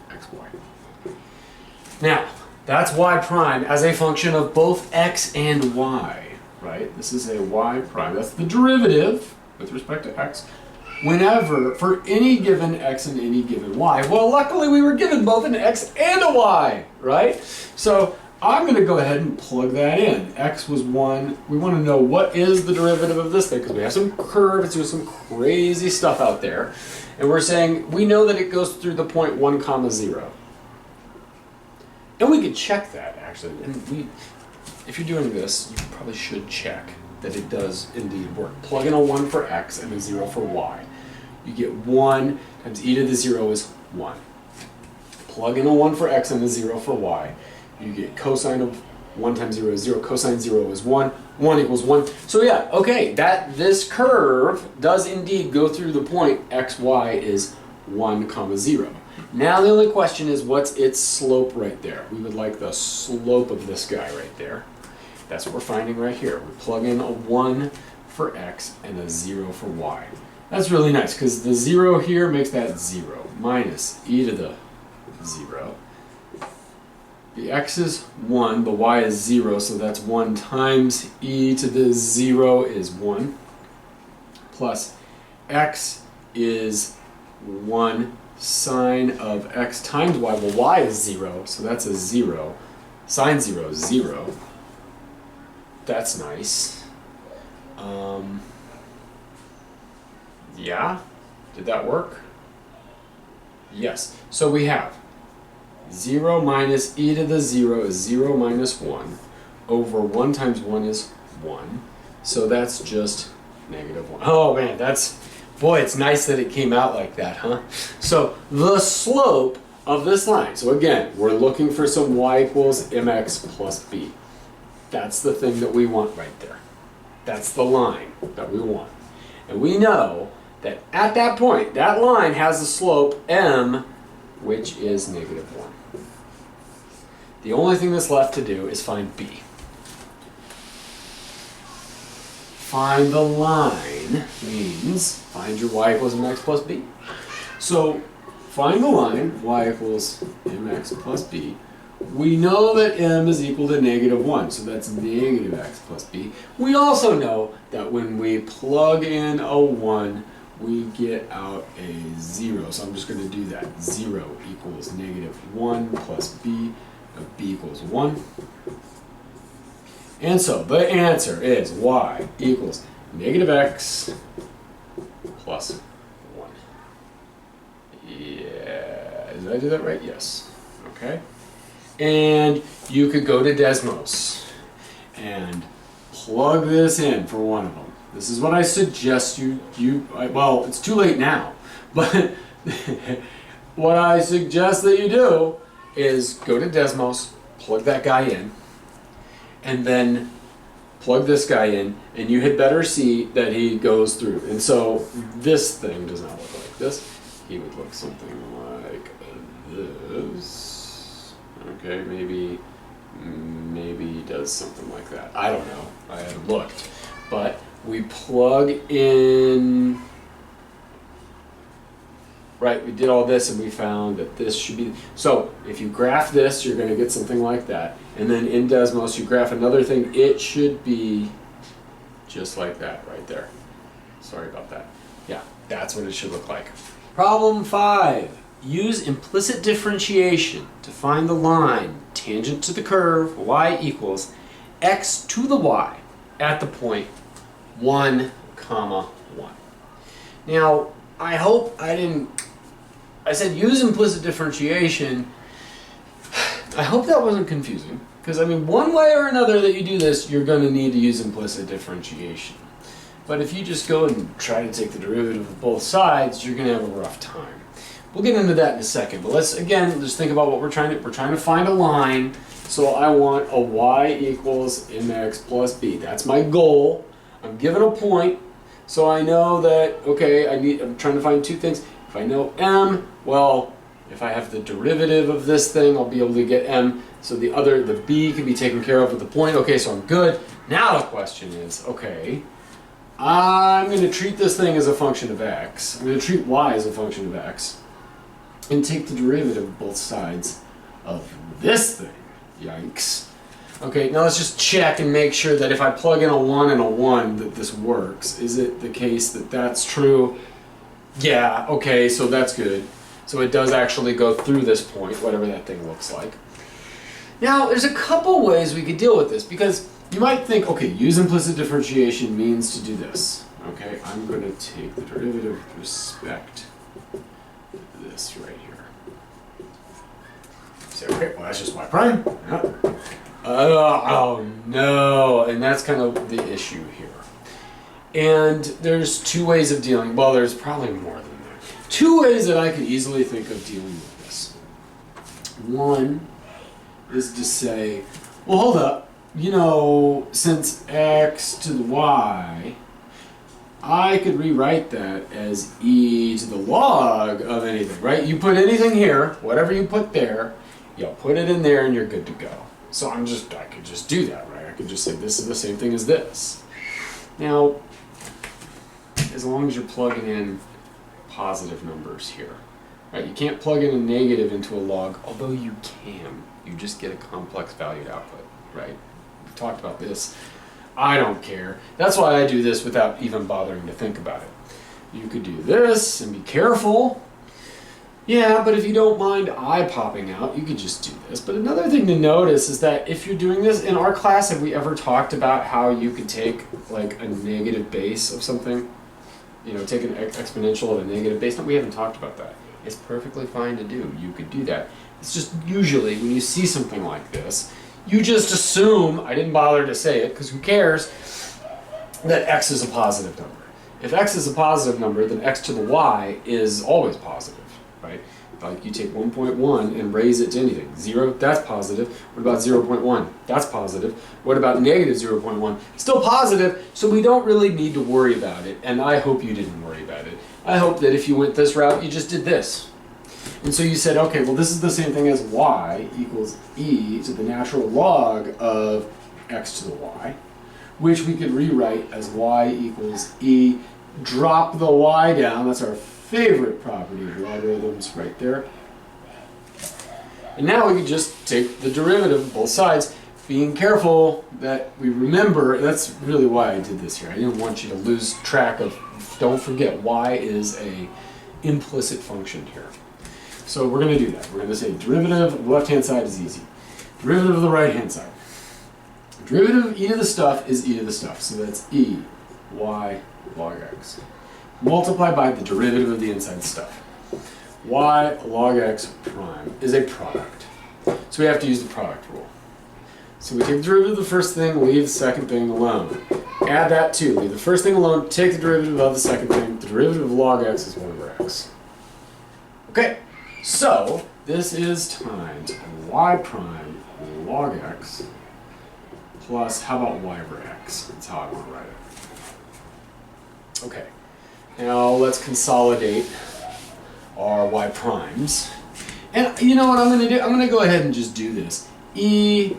xy. Now, that's y prime as a function of both x and y, right? This is a y prime. That's the derivative with respect to x. whenever, for any given x and any given y. Well, luckily we were given both an x and a y, right? So I'm going to go ahead and plug that in. X was 1. We want to know what is the derivative of this thing, because we have some curve, it's doing some crazy stuff out there. And we're saying, we know that it goes through the point 1 comma 0. And we could check that, actually. And if you're doing this, you probably should check that it does indeed work. Plug in a 1 for x and a 0 for y. You get 1 times e to the 0 is 1. Plug in a 1 for x and a 0 for y. You get cosine of 1 times 0 is 0. Cosine 0 is 1. 1 equals 1. So yeah, okay, this curve does indeed go through the point x, y is 1 comma 0. Now the only question is, what's its slope right there? We would like the slope of this guy right there. That's what we're finding right here. We plug in a 1 for x and a 0 for y. That's really nice, because the 0 here makes that 0 minus e to the 0. The x is 1, the y is 0, so that's 1 times e to the 0 is 1, plus x is 1 sine of x times y. Well, y is 0, so that's a 0. Sine 0 is 0. That's nice. Yeah? Did that work? Yes. So we have 0 minus e to the 0 is 0 minus 1 over 1 times 1 is 1. So that's just negative 1. Oh man, boy, it's nice that it came out like that, huh? So the slope of this line, so again, we're looking for some y equals mx plus b. That's the thing that we want right there. That's the line that we want. And we know that at that point, that line has a slope m, which is negative 1. The only thing that's left to do is find b. Find the line means find your y equals mx plus b. So find the line, y equals mx plus b. We know that m is equal to negative 1, so that's negative x plus b. We also know that when we plug in a 1, we get out a 0. So I'm just going to do that. 0 equals negative 1 plus b. B equals 1. And so the answer is y equals negative x plus 1. Yeah, did I do that right? Yes. Okay. And you could go to Desmos and plug this in for one of them. This is what I suggest well, it's too late now, but what I suggest that you do is go to Desmos, plug that guy in, and then plug this guy in, and you had better see that he goes through. And so this thing does not look like this. He would look something like this. Okay, maybe he does something like that. I don't know. I haven't looked. But we plug in. Right, we did all this and we found that this should be, so if you graph this, you're going to get something like that. And then in Desmos, you graph another thing, it should be just like that right there. Sorry about that. Yeah, that's what it should look like. Problem 5. Use implicit differentiation to find the line tangent to the curve y equals x to the y at the point 1, comma 1. Now, I hope I said use implicit differentiation. I hope that wasn't confusing, because I mean, one way or another that you do this, you're going to need to use implicit differentiation. But if you just go and try to take the derivative of both sides, you're going to have a rough time. We'll get into that in a second, but let's again just think about what we're trying to find a line. So I want a y equals mx plus b. That's my goal. I'm given a point, so I know that, okay, I'm trying to find two things. If I know m, well, if I have the derivative of this thing, I'll be able to get m. So the b can be taken care of with the point. Okay, so I'm good. Now the question is, okay, I'm going to treat this thing as a function of x. I'm going to treat y as a function of x and take the derivative of both sides of this thing. Yikes. Okay, now let's just check and make sure that if I plug in a 1 and a 1 that this works. Is it the case that that's true? Yeah, okay, so that's good. So it does actually go through this point, whatever that thing looks like. Now, there's a couple ways we could deal with this, because you might think, okay, use implicit differentiation means to do this. Okay, I'm going to take the derivative with respect to this right here. Say, okay, well, that's just y prime. Yeah. Oh, no, and that's kind of the issue here. And there's two ways of dealing, well, there's probably more than that. Two ways that I could easily think of dealing with this. One is to say, well, hold up, you know, since x to the y, I could rewrite that as e to the log of anything, right? You put anything here, whatever you put there, you'll put it in there and you're good to go. So I could just do that, right? I could just say this is the same thing as this. Now, as long as you're plugging in positive numbers here, right? You can't plug in a negative into a log, although you can. You just get a complex valued output, right? We've talked about this. I don't care. That's why I do this without even bothering to think about it. You could do this and be careful. Yeah, but if you don't mind I popping out, you could just do this. But another thing to notice is that if you're doing this, in our class, have we ever talked about how you could take like a negative base of something? You know, take an exponential of a negative base? No, we haven't talked about that. It's perfectly fine to do. You could do that. It's just usually when you see something like this, you just assume, I didn't bother to say it because who cares, that x is a positive number. If x is a positive number, then x to the y is always positive, right? Like you take 1.1 and raise it to anything. 0, that's positive. What about 0.1? That's positive. What about negative 0.1? Still positive, so we don't really need to worry about it, and I hope you didn't worry about it. I hope that if you went this route, you just did this. And so you said, okay, well this is the same thing as y equals e to the natural log of x to the y, which we could rewrite as y equals e, drop the y down, that's our favorite property of logarithms right there. And now we could just take the derivative of both sides, being careful that we remember, that's really why I did this here. I didn't want you to lose track of, don't forget, y is a implicit function here. So we're going to do that. We're going to say derivative of the left-hand side is easy. Derivative of the right-hand side. Derivative of e to the stuff is e to the stuff. So that's e, y, log x. Multiplied by the derivative of the inside stuff. Y log x prime is a product. So we have to use the product rule. So we take the derivative of the first thing, leave the second thing alone. Add that too. Leave the first thing alone, take the derivative of the second thing. The derivative of log x is 1 over x. Okay. So, this is times y prime log x plus, how about y over x? That's how I want to write it. Okay, now let's consolidate our y primes. And you know what I'm going to do? I'm going to go ahead and just do this. E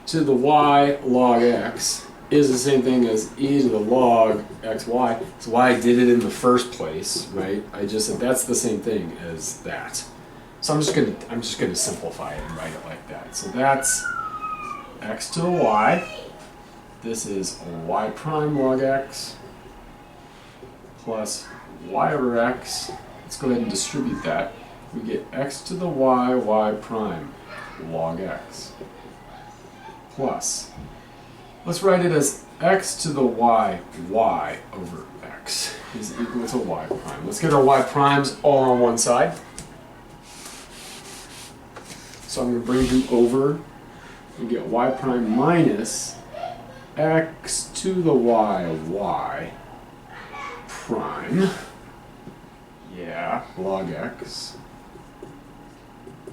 to the y log x is the same thing as e to the log xy. That's why I did it in the first place, right? I just said that's the same thing as that. So I'm just gonna simplify it and write it like that. So that's x to the y. This is y prime log x plus y over x. Let's go ahead and distribute that. We get x to the y, y prime log x plus, let's write it as x to the y, y over x is equal to y prime. Let's get our y primes all on one side. So I'm going to bring them over and get y prime minus x to the y, y prime, yeah, log x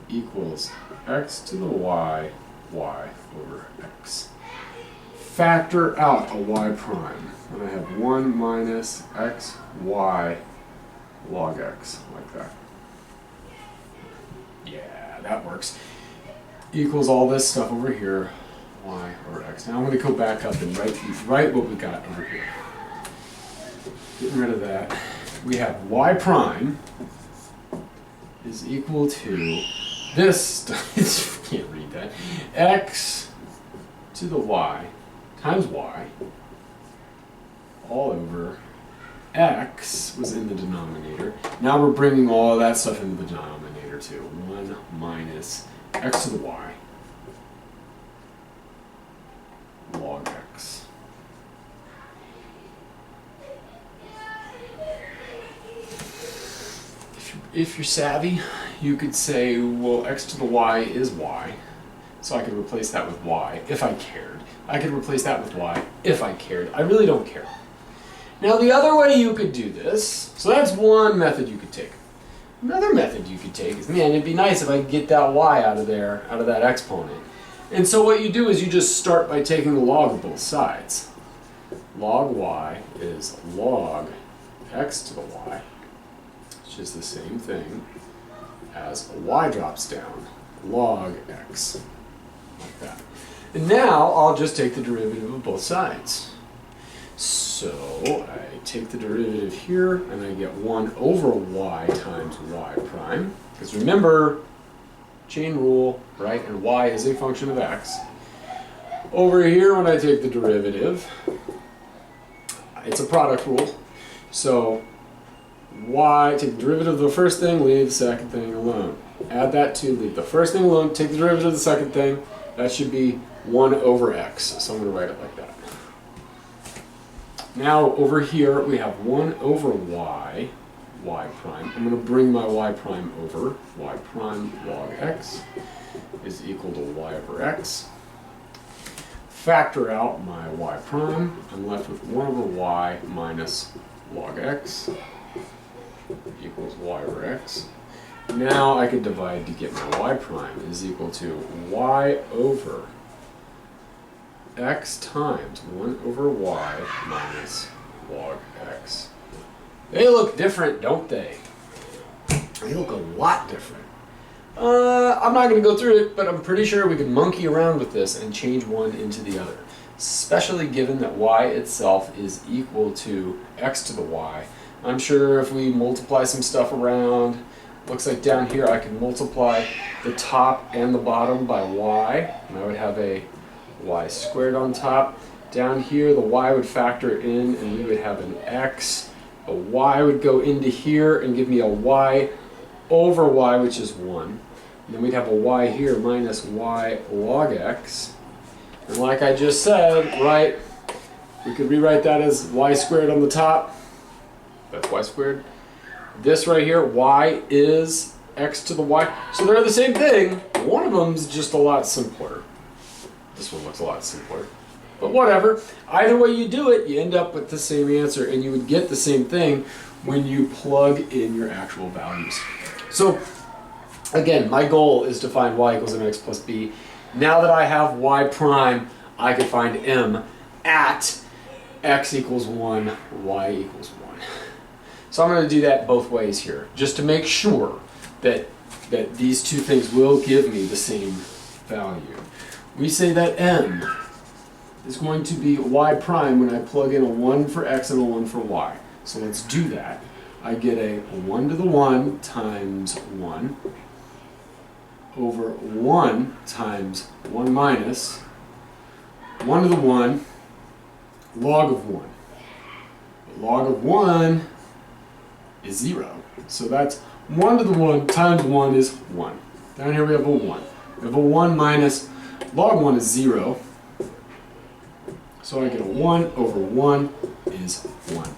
equals x to the y, y over x. Factor out a y prime, and I have 1 minus x, y log x, like that. Yeah, that works. Equals all this stuff over here, y over x. Now I'm going to go back up and write what we got over here. Getting rid of that. We have y prime is equal to this, you can't read that, x to the y times y all over x was in the denominator. Now we're bringing all of that stuff into the denominator too. 1 minus x to the y log x. If you're savvy, you could say, well, x to the y is y, so I could replace that with y if I cared. I could replace that with y if I cared. I really don't care. Now the other way you could do this, so that's one method you could take. Another method you could take is, man, it'd be nice if I could get that y out of there, out of that exponent. And so what you do is you just start by taking the log of both sides. Log y is log x to the y, which is the same thing as y drops down, log x, like that. And now I'll just take the derivative of both sides. So I take the derivative here and I get 1 over y times y prime. Because remember, chain rule, right? And y is a function of x. Over here when I take the derivative, it's a product rule. So y, take the derivative of the first thing, leave the second thing alone. Add that to, leave the first thing alone, take the derivative of the second thing. That should be 1 over x. So I'm going to write it like that. Now over here we have 1 over y prime. I'm going to bring my y prime over. Y prime log x is equal to y over x. Factor out my y prime. I'm left with 1 over y minus log x equals y over x. Now I can divide to get my y prime is equal to y over x times 1 over y minus log x. They look different, don't they? They look a lot different. I'm not going to go through it, but I'm pretty sure we can monkey around with this and change one into the other, especially given that y itself is equal to x to the y. I'm sure if we multiply some stuff around, looks like down here I can multiply the top and the bottom by y, and I would have a y squared on top. Down here the y would factor in and we would have an x. A y would go into here and give me a y over y, which is 1. And then we'd have a y here minus y log x. And like I just said, right, we could rewrite that as y squared on the top. That's y squared. This right here, y is x to the y. So they're the same thing. One of them's just a lot simpler. This one looks a lot simpler. But whatever. Either way you do it, you end up with the same answer, and you would get the same thing when you plug in your actual values. So again, my goal is to find y equals mx plus b. Now that I have y prime, I can find m at x equals 1, y equals 1. So I'm going to do that both ways here, just to make sure that these two things will give me the same value. We say that m is going to be y prime when I plug in a 1 for x and a 1 for y. So let's do that. I get a 1 to the 1 times 1 over 1 times 1 minus 1 to the 1 log of 1. The log of 1 is 0. So that's 1 to the 1 times 1 is 1. Down here we have a 1. We have a 1 minus log 1 is 0. So I get a 1 over 1 is 1.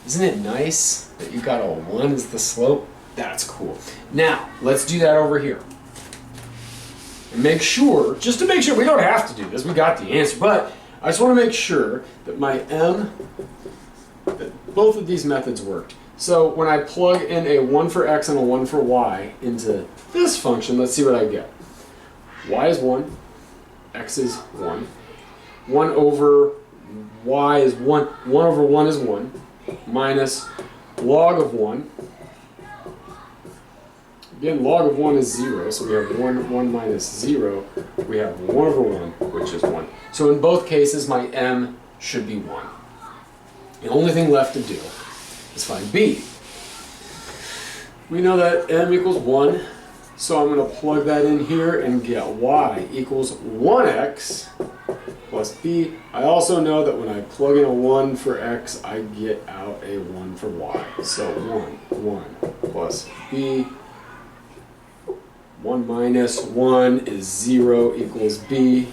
Isn't it nice that you got a 1 as the slope? That's cool. Now, let's do that over here. And make sure, just to make sure, we don't have to do this, we got the answer, but I just want to make sure that my m, that both of these methods worked. So when I plug in a 1 for x and a 1 for y into this function, let's see what I get. Y is 1, x is 1. 1 over y is 1. 1 over 1 is 1. Minus log of 1. Again, log of 1 is 0, so we have 1 minus 0. We have 1 over 1, which is 1. So in both cases, my m should be 1. The only thing left to do is find b. We know that m equals 1 So I'm going to plug that in here and get y equals 1x plus b. I also know that when I plug in a 1 for x, I get out a 1 for y. So 1 plus b. 1 minus 1 is 0 equals b.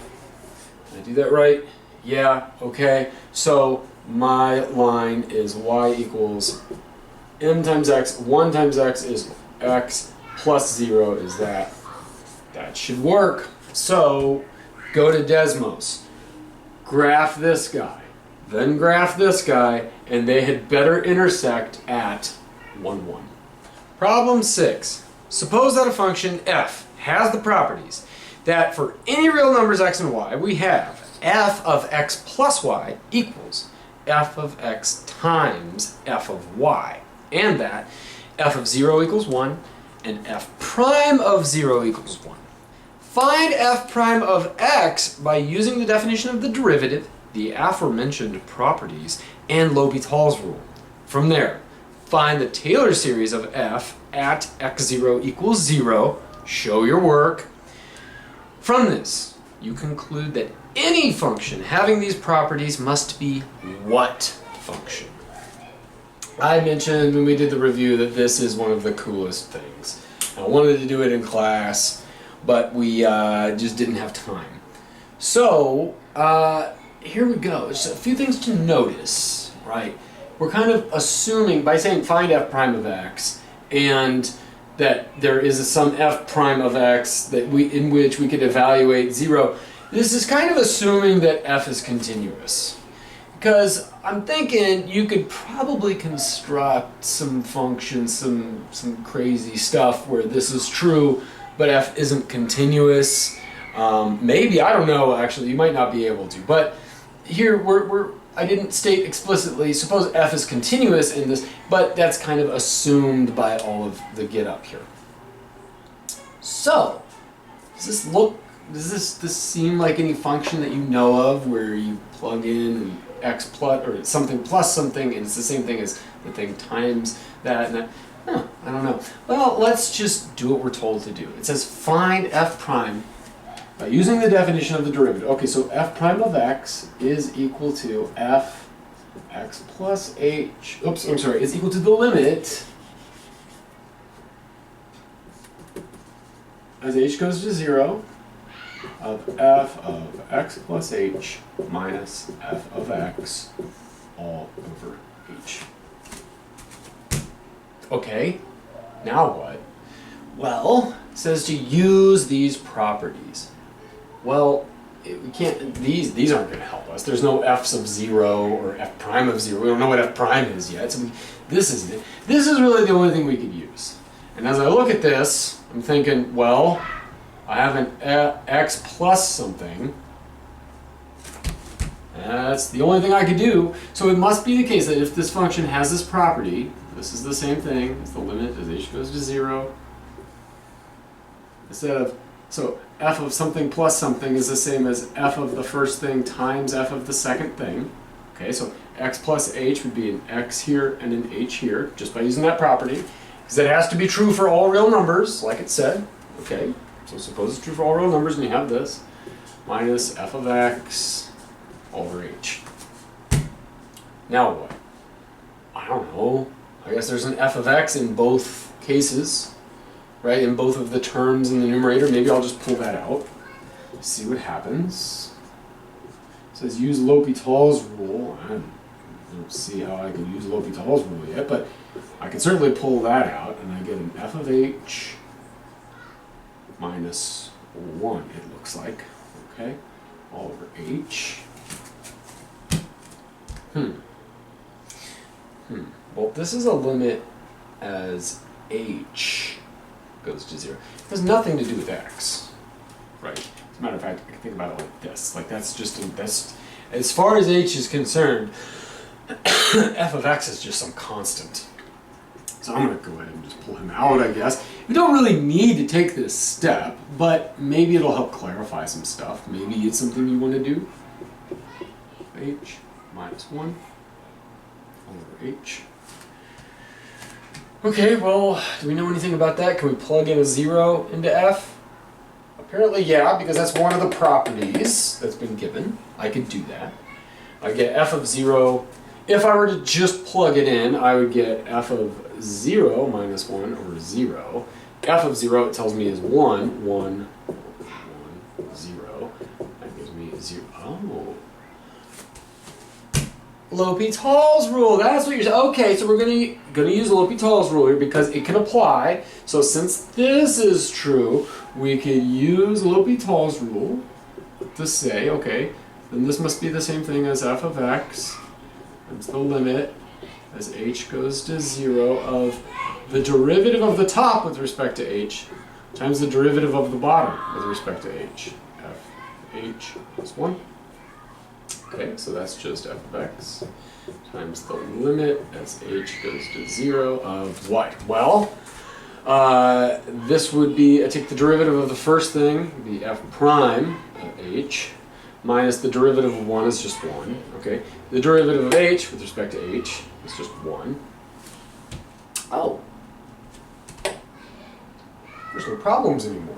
Did I do that right? Yeah, okay. So my line is y equals m times x. 1 times x is x plus 0 is that. That should work. So go to Desmos. Graph this guy. Then graph this guy. And they had better intersect at 1, 1. Problem 6. Suppose that a function f has the properties that for any real numbers x and y, we have f of x plus y equals f of x times f of y, and that f of 0 equals 1 and f prime of 0 equals 1. Find f prime of x by using the definition of the derivative, the aforementioned properties, and L'Hopital's rule. From there, find the Taylor series of f at x0 equals 0. Show your work. From this, you conclude that any function having these properties must be what function? I mentioned when we did the review that this is one of the coolest things. I wanted to do it in class, but we just didn't have time. So, here we go. Just a few things to notice, right? We're kind of assuming, by saying find f prime of x, and that there is some f prime of x that in which we could evaluate 0, this is kind of assuming that f is continuous. Because I'm thinking you could probably construct some function, some crazy stuff where this is true, but f isn't continuous. Maybe, I don't know, actually, you might not be able to. But here, I didn't state explicitly, suppose f is continuous in this, but that's kind of assumed by all of the get up here. So, does this seem like any function that you know of where you plug in x plus, or something plus something, and it's the same thing as the thing times that and that? Huh, I don't know. Well, let's just do what we're told to do. It says find f prime by using the definition of the derivative. Okay, so f prime of x is equal to f x plus h, oops, I'm sorry, is equal to the limit as h goes to 0 of f of x plus h minus f of x all over h. Okay, now what? Well, it says to use these properties. Well, we can't, these aren't going to help us. There's no f's of 0 or f prime of 0. We don't know what f prime is yet. So this is really the only thing we could use. And as I look at this, I'm thinking, well, I have an x plus something. That's the only thing I could do. So it must be the case that if this function has this property, this is the same thing as the limit as h goes to 0. Instead of, so f of something plus something is the same as f of the first thing times f of the second thing. Okay, so x plus h would be an x here and an h here, just by using that property. Because it has to be true for all real numbers, like it said. Okay, so suppose it's true for all real numbers, and you have this. Minus f of x over h. Now what? I don't know. I guess there's an f of x in both cases, right? In both of the terms in the numerator. Maybe I'll just pull that out. See what happens. It says use L'Hopital's rule. I don't see how I can use L'Hopital's rule yet, but I can certainly pull that out, and I get an f of h minus 1, it looks like. Okay? All over h. Well, this is a limit as h goes to 0. It has nothing to do with x, right? As a matter of fact, I can think about it like this. Like that's just as far as h is concerned, f of x is just some constant. So I'm going to go ahead and just pull him out, I guess. We don't really need to take this step, but maybe it'll help clarify some stuff. Maybe it's something you want to do. H minus 1 over h. Okay, well, do we know anything about that? Can we plug in a 0 into f? Apparently, yeah, because that's one of the properties that's been given. I could do that. I get f of 0. If I were to just plug it in, I would get f of 0 minus 1 over 0. F of 0, it tells me, is 1. 1, 0. That gives me 0. Oh. L'Hopital's rule. That's what you're saying. Okay, so we're gonna use L'Hopital's rule here because it can apply. So since this is true, we could use L'Hopital's rule to say, okay, then this must be the same thing as f of x times the limit as h goes to 0 of the derivative of the top with respect to h times the derivative of the bottom with respect to h. F h plus 1. Okay, so that's just f of x times the limit as h goes to 0 of what? Well, this would be, I take the derivative of the first thing, the f prime of h, minus the derivative of 1 is just 1. Okay, the derivative of h with respect to h is just 1. Oh. There's no problems anymore.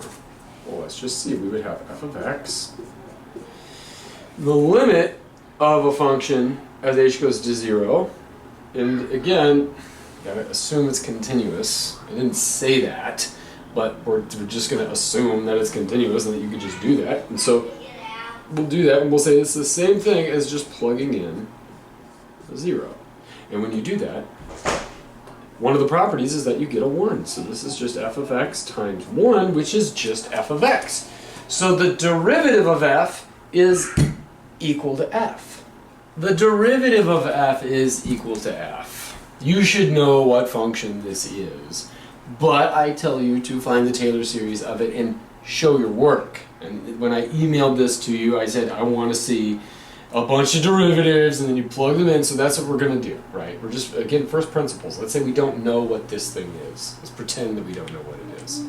Well, let's just see. We would have f of x. The limit of a function as h goes to 0. And again, gotta assume it's continuous. I didn't say that, but we're just going to assume that it's continuous and that you could just do that. And so we'll do that and we'll say it's the same thing as just plugging in a 0. And when you do that, one of the properties is that you get a 1. So this is just f of x times 1, which is just f of x. So the derivative of f is equal to f. The derivative of f is equal to f. You should know what function this is. But I tell you to find the Taylor series of it and show your work. And when I emailed this to you, I said I want to see a bunch of derivatives, and then you plug them in, so that's what we're going to do, right? We're just, again, first principles. Let's say we don't know what this thing is. Let's pretend that we don't know what it is.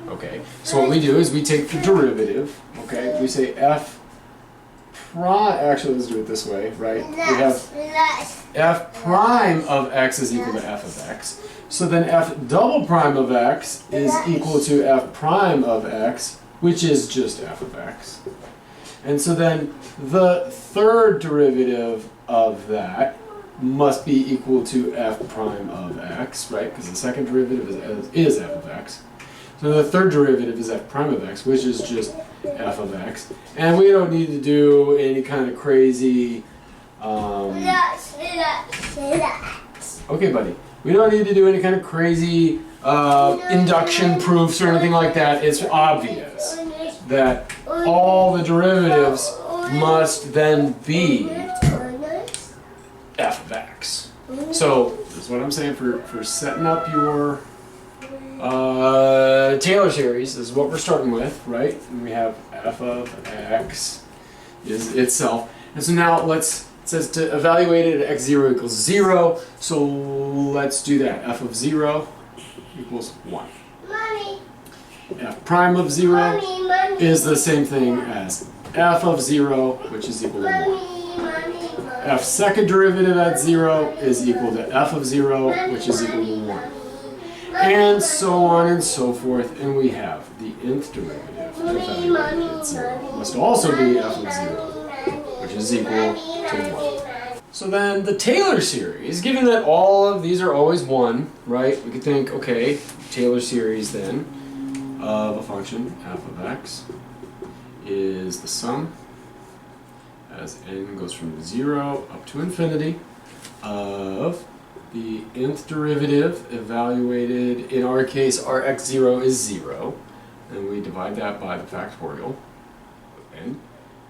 Okay, so what we do is we take the derivative, okay? We say f prime, actually let's do it this way, right? We have f prime of x is equal to f of x. So then f double prime of x is equal to f prime of x, which is just f of x. And so then the third derivative of that must be equal to f prime of x, right? Because the second derivative is f of x. So the third derivative is f prime of x, which is just f of x. And we don't need to do any kind of crazy... Okay, buddy. We don't need to do any kind of crazy induction proofs or anything like that. It's obvious that all the derivatives must then be f of x. So that's what I'm saying for setting up your Taylor series. This is what we're starting with, right? And we have f of x is itself. And so now it says to evaluate it at x0 equals 0. So let's do that. F of 0 equals 1. Mommy. F prime of 0 Mommy. is the same thing as f of 0, which is equal to 1. Mommy. F second derivative at 0 is equal to f of 0, which is equal to 1. And so on and so forth, and we have the nth derivative evaluated at 0 must also be f of 0, which is equal to 1. So then the Taylor series, given that all of these are always 1, right, we could think, okay, Taylor series then of a function f of x is the sum as n goes from 0 up to infinity of the nth derivative evaluated, in our case our x0 is 0, and we divide that by the factorial of n,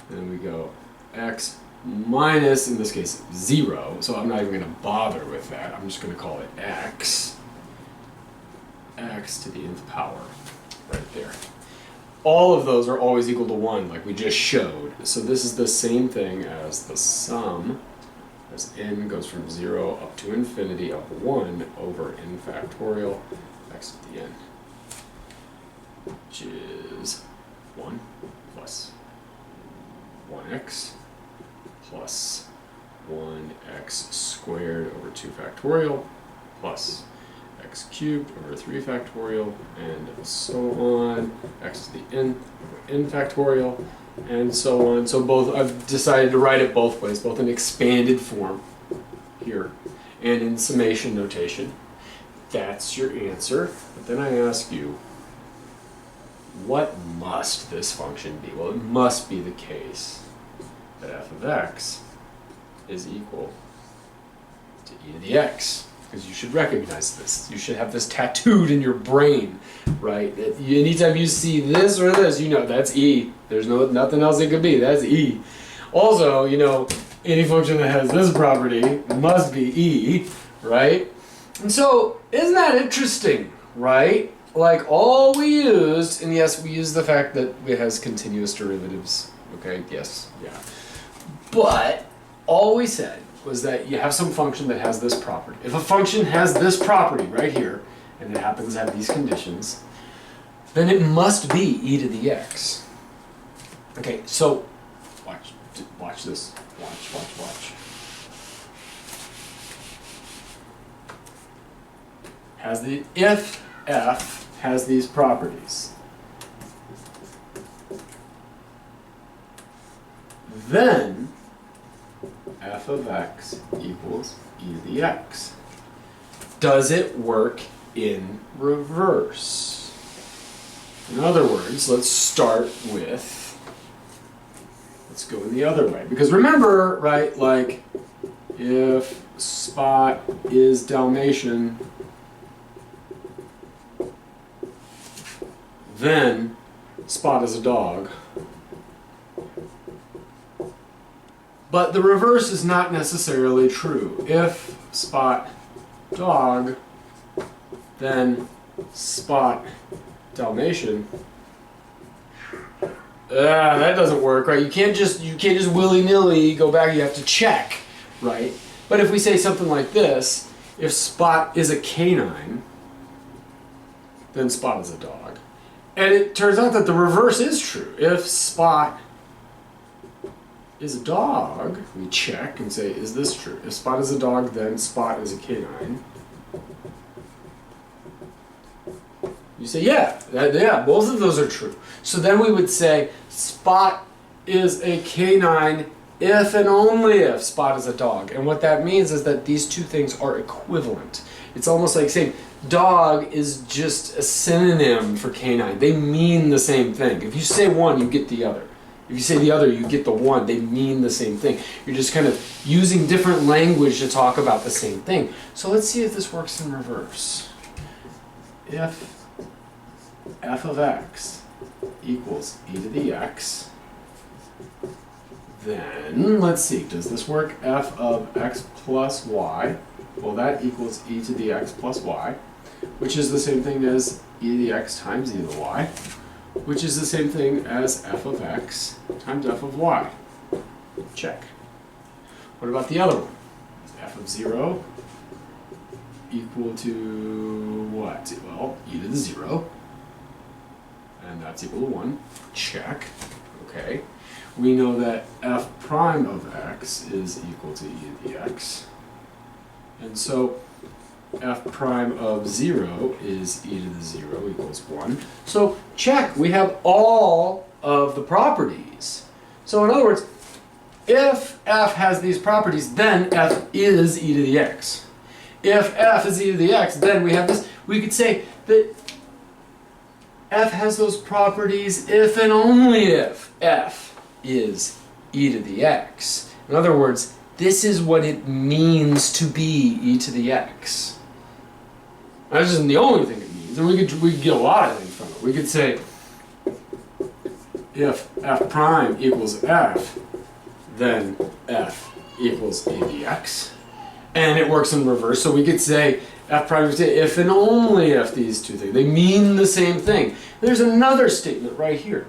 and then we go x minus, in this case, 0, so I'm not even going to bother with that, I'm just going to call it x to the nth power, right there. All of those are always equal to 1, like we just showed. So this is the same thing as the sum, as n goes from 0 up to infinity of 1 over n factorial x to the n, which is 1 plus 1x plus 1x squared over 2 factorial plus x cubed over 3 factorial, and so on, x to the n factorial, and so on. So both, I've decided to write it both ways, both in expanded form here and in summation notation. That's your answer. But then I ask you, what must this function be? Well, it must be the case that f of x is equal to e to the x, because you should recognize this. You should have this tattooed in your brain, right? That anytime you see this or this, you know that's e. There's nothing else it could be. That's e. Also, you know, any function that has this property must be e, right? And so, isn't that interesting, right? Like, all we used, and yes, we used the fact that it has continuous derivatives, okay, yes, yeah. But, all we said was that you have some function that has this property. If a function has this property right here, and it happens to have these conditions, then it must be e to the x. Okay, so, watch this. Watch. If f has these properties, then f of x equals e to the x. Does it work in reverse? In other words, let's go in the other way. Because remember, right, like, if Spot is Dalmatian, then Spot is a dog. But the reverse is not necessarily true. If Spot dog, then Spot Dalmatian. That doesn't work, right? You can't just willy-nilly go back. You have to check, right? But if we say something like this, if Spot is a canine, then Spot is a dog. And it turns out that the reverse is true. If Spot is a dog, we check and say, is this true? If Spot is a dog, then Spot is a canine. You say, yeah, both of those are true. So then we would say, Spot is a canine if and only if Spot is a dog. And what that means is that these two things are equivalent. It's almost like saying dog is just a synonym for canine. They mean the same thing. If you say one, you get the other. If you say the other, you get the one. They mean the same thing. You're just kind of using different language to talk about the same thing. So let's see if this works in reverse. If f of x equals e to the x, then let's see, does this work? F of x plus y, well, that equals e to the x plus y, which is the same thing as e to the x times e to the y, which is the same thing as f of x times f of y. Check. What about the other one? Is f of 0 equal to what? Well, e to the 0. And that's equal to 1. Check. Okay. We know that f prime of x is equal to e to the x. And so f prime of 0 is e to the 0 equals 1. So check. We have all of the properties. So in other words, if f has these properties, then f is e to the x. If f is e to the x, then we have this. We could say that f has those properties if and only if f is e to the x. In other words, this is what it means to be e to the x. That isn't the only thing it means, and we could get a lot of things from it. We could say if f prime equals f, then f equals e to the x. And it works in reverse, so we could say f prime equals if and only if these two things. They mean the same thing. There's another statement right here.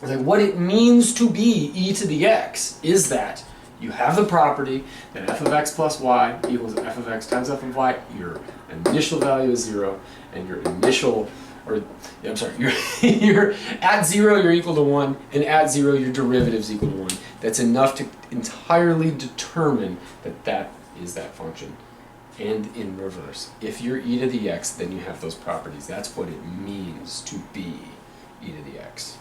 It's like what it means to be e to the x is that you have the property that f of x plus y equals f of x times f of y. Your initial value is 0, and your initial, you're at 0, you're equal to 1, and at 0, your derivative is equal to 1. That's enough to entirely determine that that is that function. and in reverse. If you're e to the x, then you have those properties. That's what it means to be e to the x.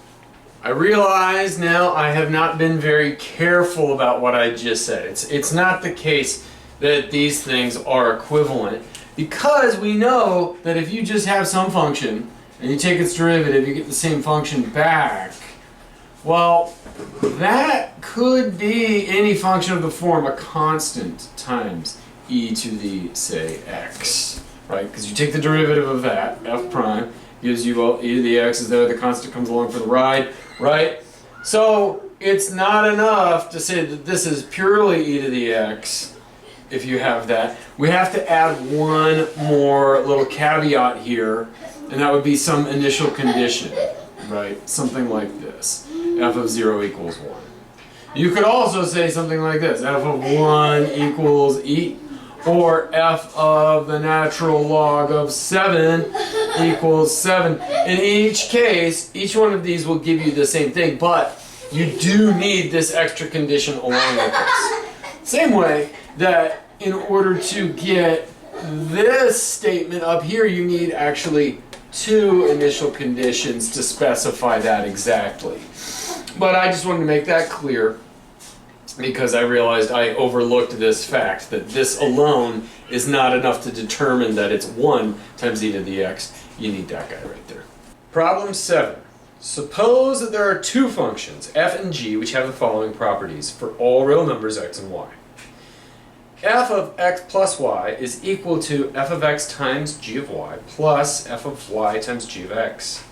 I realize now I have not been very careful about what I just said. It's not the case that these things are equivalent, because we know that if you just have some function and you take its derivative, you get the same function back. Well, that could be any function of the form a constant times e to the, say, x, right? Because you take the derivative of that, f prime, gives you, well, e to the x is there, the constant comes along for the ride, right? So it's not enough to say that this is purely e to the x if you have that. We have to add one more little caveat here, and that would be some initial condition, right? Something like this, f of 0 equals 1. You could also say something like this, f of 1 equals e, or f of the natural log of 7 equals 7. In each case, each one of these will give you the same thing, but you do need this extra condition along with this. Same way that in order to get this statement up here, you need actually two initial conditions to specify that exactly. But I just wanted to make that clear, because I realized I overlooked this fact that this alone is not enough to determine that it's 1 times e to the x. You need that guy right there. Problem 7. Suppose that there are two functions, f and g, which have the following properties for all real numbers x and y. F of x plus y is equal to f of x times g of y plus f of y times g of x.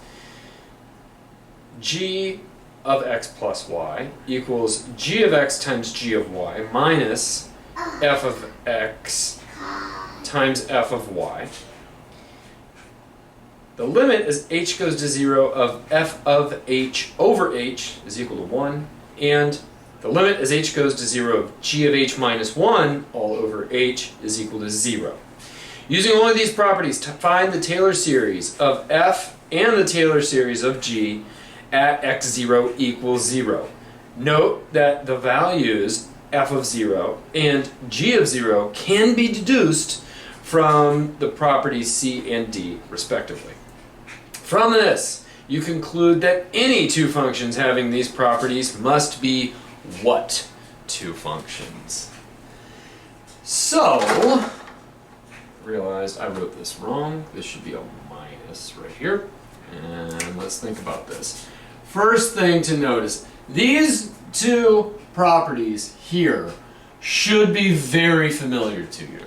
G of x plus y equals g of x times g of y minus f of x times f of y. The limit as h goes to 0 of f of h over h is equal to 1, and the limit as h goes to 0 of g of h minus 1 all over h is equal to 0. Using only these properties to find the Taylor series of f and the Taylor series of g at x0 equals 0. Note that the values f of 0 and g of 0 can be deduced from the properties c and d, respectively. From this, you conclude that any two functions having these properties must be what two functions? So, realized I wrote this wrong. This should be a minus right here. And let's think about this. First thing to notice, these two properties here should be very familiar to you.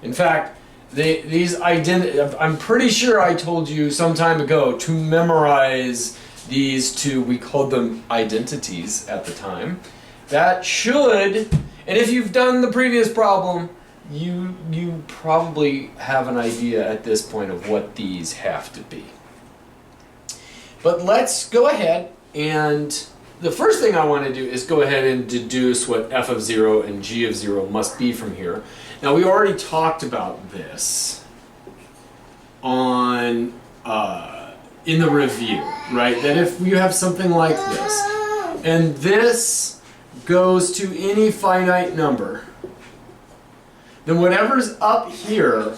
In fact, I'm pretty sure I told you some time ago to memorize these two. We called them identities at the time. That should, and if you've done the previous problem, you probably have an idea at this point of what these have to be. But let's go ahead, and the first thing I want to do is go ahead and deduce what f of 0 and g of 0 must be from here. Now, we already talked about this on in the review, right? That if you have something like this, and this goes to any finite number, then whatever's up here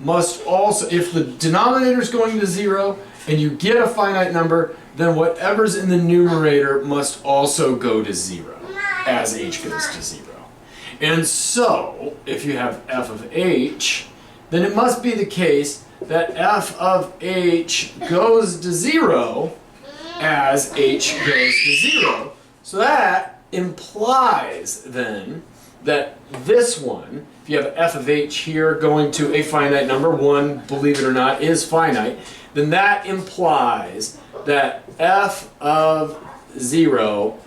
must also, if the denominator is going to 0 and you get a finite number, then whatever's in the numerator must also go to 0 as h goes to 0. And so, if you have f of h, then it must be the case that f of h goes to 0 as h goes to 0. So that implies then that this one, if you have f of h here going to a finite number, 1, believe it or not, is finite, then that implies that f of 0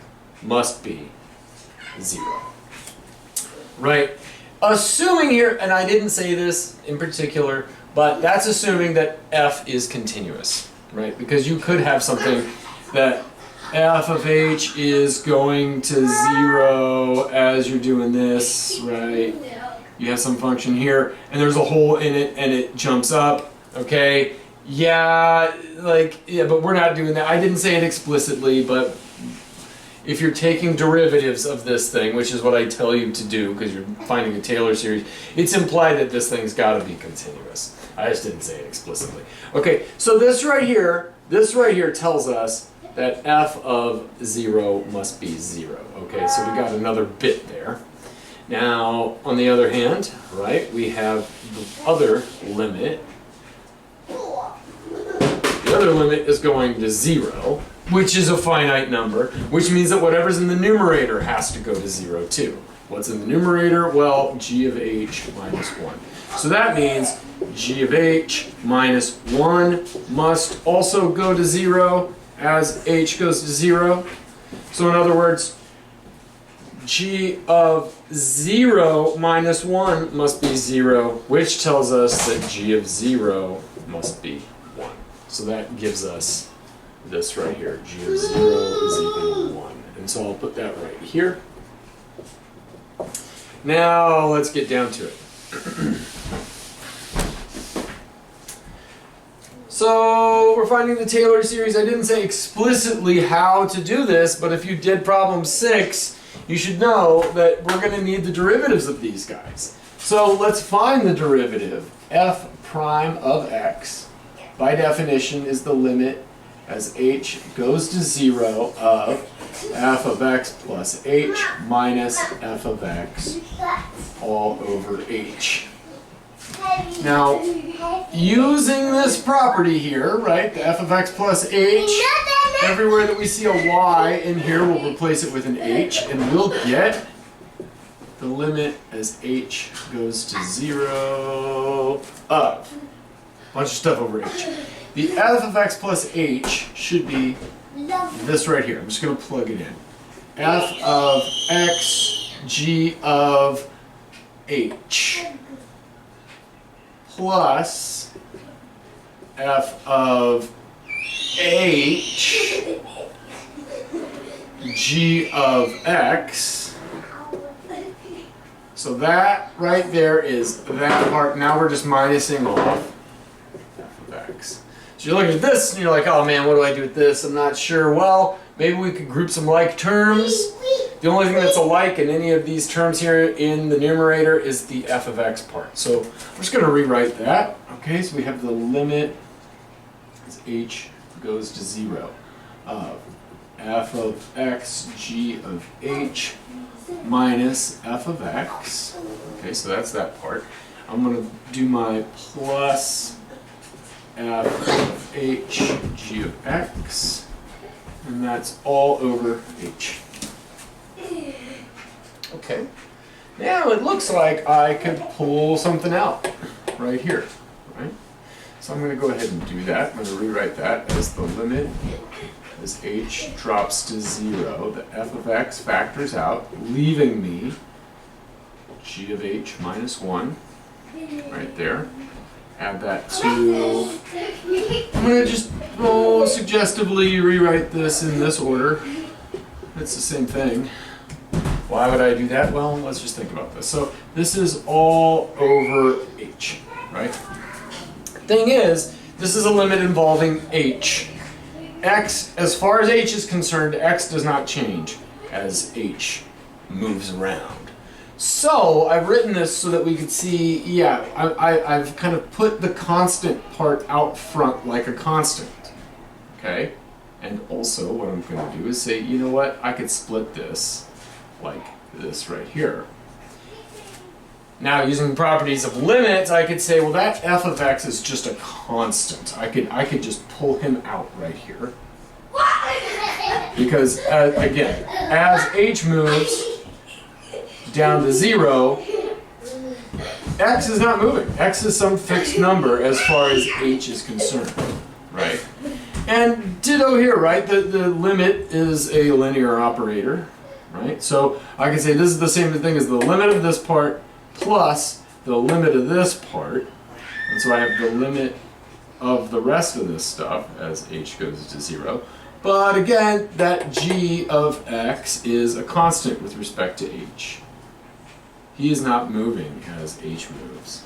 must be 0. Right? Assuming here, and I didn't say this in particular, but that's assuming that f is continuous, right? Because you could have something that f of h is going to 0 as you're doing this, right? You have some function here, and there's a hole in it, and it jumps up, okay? Yeah, but we're not doing that. I didn't say it explicitly, but if you're taking derivatives of this thing, which is what I tell you to do because you're finding a Taylor series, it's implied that this thing's got to be continuous. I just didn't say it explicitly. Okay, so this right here tells us that f of 0 must be 0. Okay, so we got another bit there. Now, on the other hand, right, we have the other limit. The other limit is going to 0, which is a finite number, which means that whatever's in the numerator has to go to 0 too. What's in the numerator? Well, g of h minus 1. So that means g of h minus 1 must also go to 0 as h goes to 0. So in other words, g of 0 minus 1 must be 0, which tells us that g of 0 must be 1. So that gives us this right here, g of 0 is equal to 1. And so I'll put that right here. Now let's get down to it. So we're finding the Taylor series. I didn't say explicitly how to do this, but if you did problem 6, you should know that we're going to need the derivatives of these guys. So let's find the derivative. F prime of x, by definition, is the limit as h goes to 0 of f of x plus h minus f of x all over h. Now, using this property here, right, the f of x plus h, everywhere that we see a y in here, we'll replace it with an h, and we'll get the limit as h goes to 0 of a bunch of stuff over h. The f of x plus h should be this right here. I'm just going to plug it in. F of x g of h plus f of h g of x. So that right there is that part. Now we're just minusing off f of x. So you're looking at this and you're like, oh man, what do I do with this? I'm not sure. Well, maybe we could group some like terms. The only thing that's alike in any of these terms here in the numerator is the f of x part. So I'm just going to rewrite that. Okay, so we have the limit as h goes to 0 of f of x g of h minus f of x. Okay, so that's that part. I'm going to do my plus f of h g of x, and that's all over h. Okay, now it looks like I could pull something out right here, right? So I'm going to go ahead and do that. I'm going to rewrite that as the limit as h drops to 0. The f of x factors out, leaving me g of h minus 1 right there. Add that to, I'm going to just suggestively rewrite this in this order. It's the same thing. Why would I do that? Well, let's just think about this. So this is all over h, right? Thing is, this is a limit involving h. X, as far as h is concerned, x does not change as h moves around. So I've written this so that we could see, yeah, I've kind of put the constant part out front like a constant, okay? And also what I'm going to do is say, you know what, I could split this like this right here. Now, using the properties of limits, I could say, well, that f of x is just a constant. I could just pull him out right here. Because, again, as h moves down to 0, x is not moving. X is some fixed number as far as h is concerned, right? And ditto here, right? The limit is a linear operator, right? So I can say this is the same thing as the limit of this part plus the limit of this part. And so I have the limit of the rest of this stuff as h goes to 0. But again, that g of x is a constant with respect to h. He is not moving as h moves.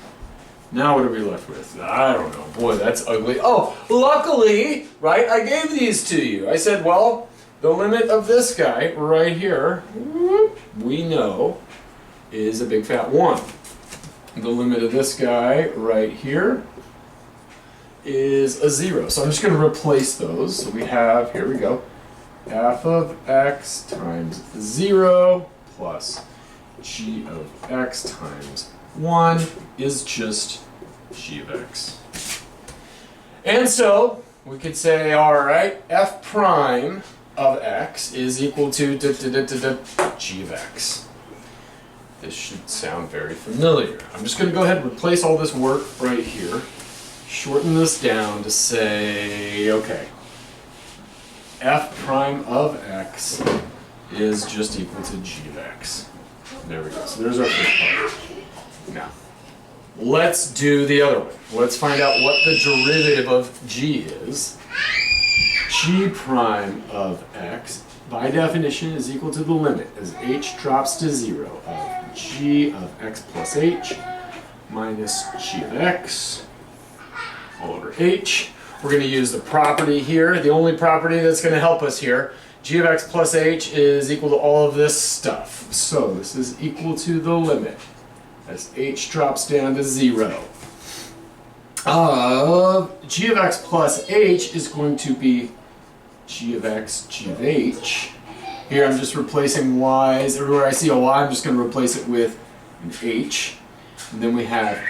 Now what are we left with? I don't know. Boy, that's ugly. Oh, luckily, right, I gave these to you. I said, well, The limit of this guy right here, we know, is a big fat 1. The limit of this guy right here is a 0. So I'm just going to replace those. So we have, here we go, f of x times 0 plus g of x times 1 is just g of x. And so we could say, all right, f prime of x is equal to g of x. This should sound very familiar. I'm just going to go ahead and replace all this work right here. Shorten this down to say, okay, f prime of x is just equal to g of x. There we go. So there's our first part. Now, let's do the other one. Let's find out what the derivative of g is. G prime of x, by definition, is equal to the limit as h drops to 0 of g of x plus h minus g of x all over h. We're going to use the property here, the only property that's going to help us here. G of x plus h is equal to all of this stuff. So this is equal to the limit as h drops down to 0. G of x plus h is going to be g of x, g of h. Here I'm just replacing y's. Everywhere I see a y, I'm just going to replace it with an h. And then we have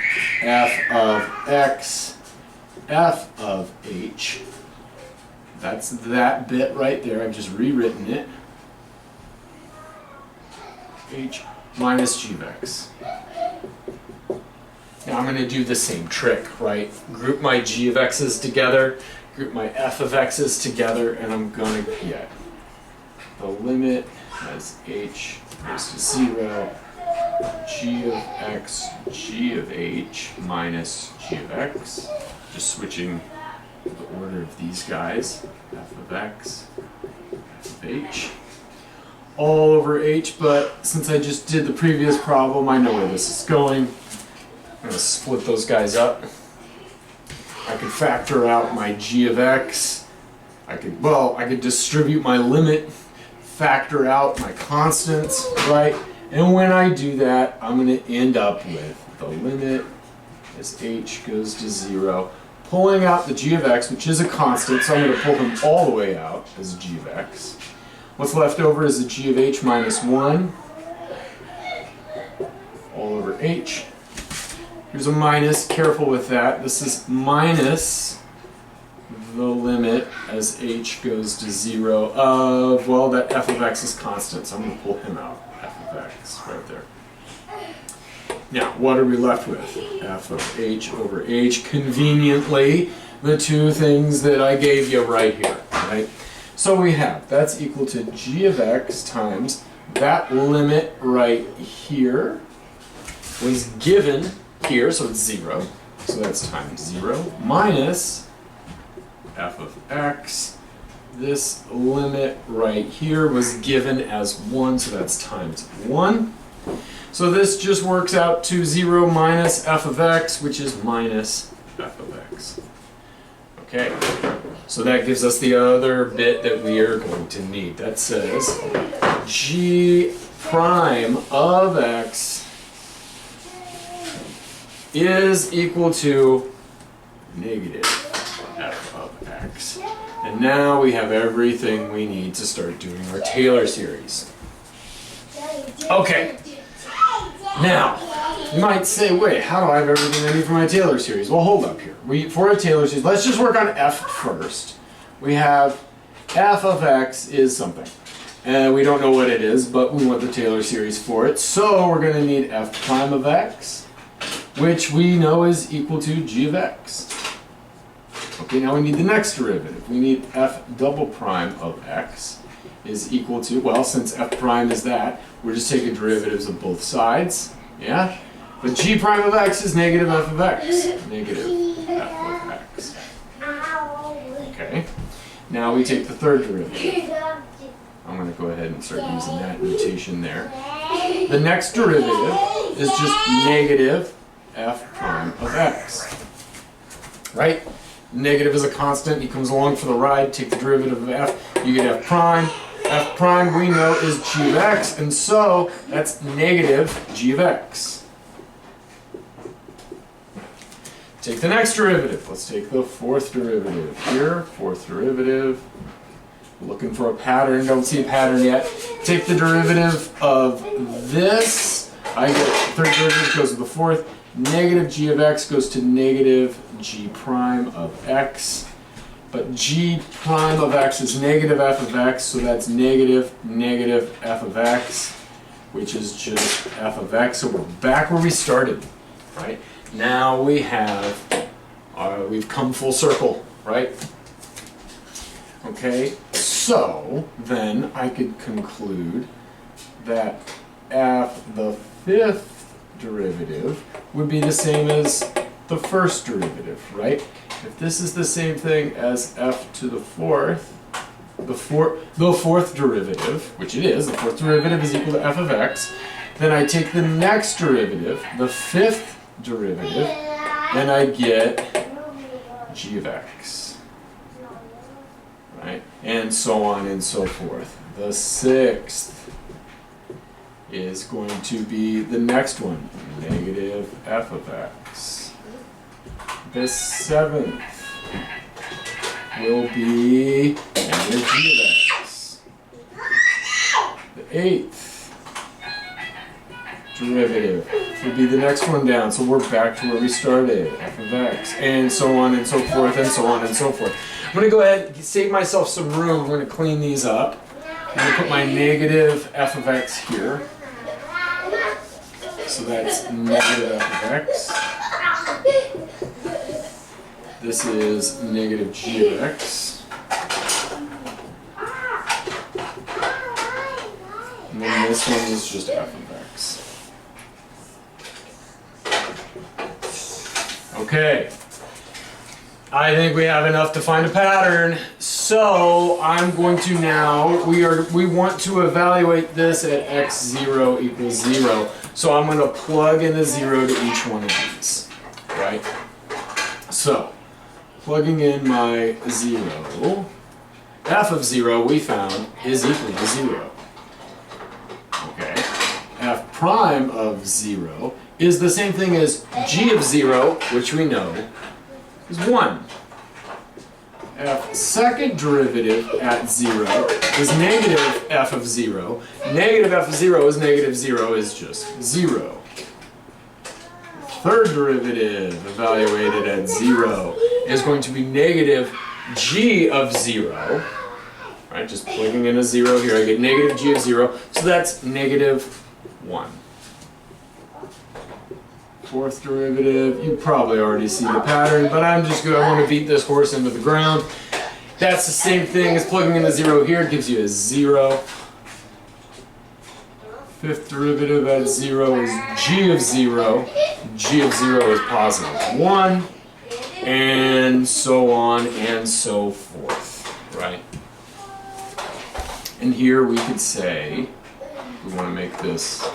f of x, f of h. That's that bit right there. I've just rewritten it. H minus g of x. Now I'm going to do the same trick, right? Group my g of x's together, group my f of x's together, and I'm going to get the limit as h goes to 0, g of x, g of h minus g of x. Just switching the order of these guys, f of x, f of h, all over h, but since I just did the previous problem, I know where this is going. I'm going to split those guys up. I could factor out my g of x. I could distribute my limit, factor out my constants, right? And when I do that, I'm going to end up with the limit as h goes to 0, pulling out the g of x, which is a constant, so I'm going to pull him all the way out as g of x. What's left over is the g of h minus 1, all over h. Here's a minus, careful with that. This is minus the limit as h goes to 0 of, well, that f of x is constant, so I'm going to pull him out, f of x, right there. Now, what are we left with? F of h over h, conveniently, the two things that I gave you right here, right? So we have, that's equal to g of x times that limit right here was given here, so it's 0, so that's times 0, minus f of x. This limit right here was given as 1, so that's times 1. So this just works out to 0 minus f of x, which is minus f of x. Okay, so that gives us the other bit that we are going to need. That says g prime of x is equal to negative f of x. And now we have everything we need to start doing our Taylor series. Okay. Now, you might say, wait, how do I have everything I need for my Taylor series? Well, hold up here. For a Taylor series, let's just work on f first. We have f of x is something. And we don't know what it is, but we want the Taylor series for it. So we're going to need f prime of x, which we know is equal to g of x. Okay, now we need the next derivative. We need f double prime of x is equal to, well, since f prime is that, we're just taking derivatives of both sides, yeah? But g prime of x is negative f of x. Negative f of x. Okay, now we take the third derivative. I'm going to go ahead and start using that notation there. The next derivative is just negative f prime of x, right? Negative is a constant, he comes along for the ride, take the derivative of f. you get f prime. F prime we know is g of x, and so that's negative g of x. Take the next derivative. Let's take the fourth derivative here. Fourth derivative. Looking for a pattern, don't see a pattern yet. Take the derivative of this. I get third derivative goes to the fourth. Negative g of x goes to negative g prime of x. But g prime of x is negative f of x, so that's negative f of x, which is just f of x. So we're back where we started, right? Now we have, we've come full circle, right? Okay, so then I could conclude that f, the fifth derivative, would be the same as the first derivative, right? If this is the same thing as f to the fourth, the fourth derivative, which it is, the fourth derivative is equal to f of x, then I take the next derivative, the fifth derivative, and I get g of x, right? And so on and so forth. The sixth is going to be the next one, negative f of x. The seventh will be negative g of x. The eighth derivative would be the next one down, so we're back to where we started, f of x, and so on and so forth, and so on and so forth. I'm going to go ahead and save myself some room. I'm going to clean these up. I'm going to put my negative f of x here. So that's negative f of x. This is negative g of x. And then this one is just f of x. Okay. I think we have enough to find a pattern. So I'm going to now, we want to evaluate this at x0 equals 0. So I'm going to plug in a 0 to each one of these, right? So, plugging in my 0, f of 0 we found is equal to 0. Okay. F prime of 0 is the same thing as g of 0, which we know is 1. F second derivative at 0 is negative f of 0. Negative f of 0 is negative 0 is just 0. Third derivative evaluated at 0 is going to be negative g of 0. Right, just plugging in a 0 here, I get negative g of 0. So that's negative 1. Fourth derivative, you probably already see the pattern, but I want to beat this horse into the ground. That's the same thing as plugging in a 0 here, it gives you a 0. Fifth derivative at 0 is g of 0. G of 0 is positive 1, and so on and so forth, right? And here we could say, we want to make this,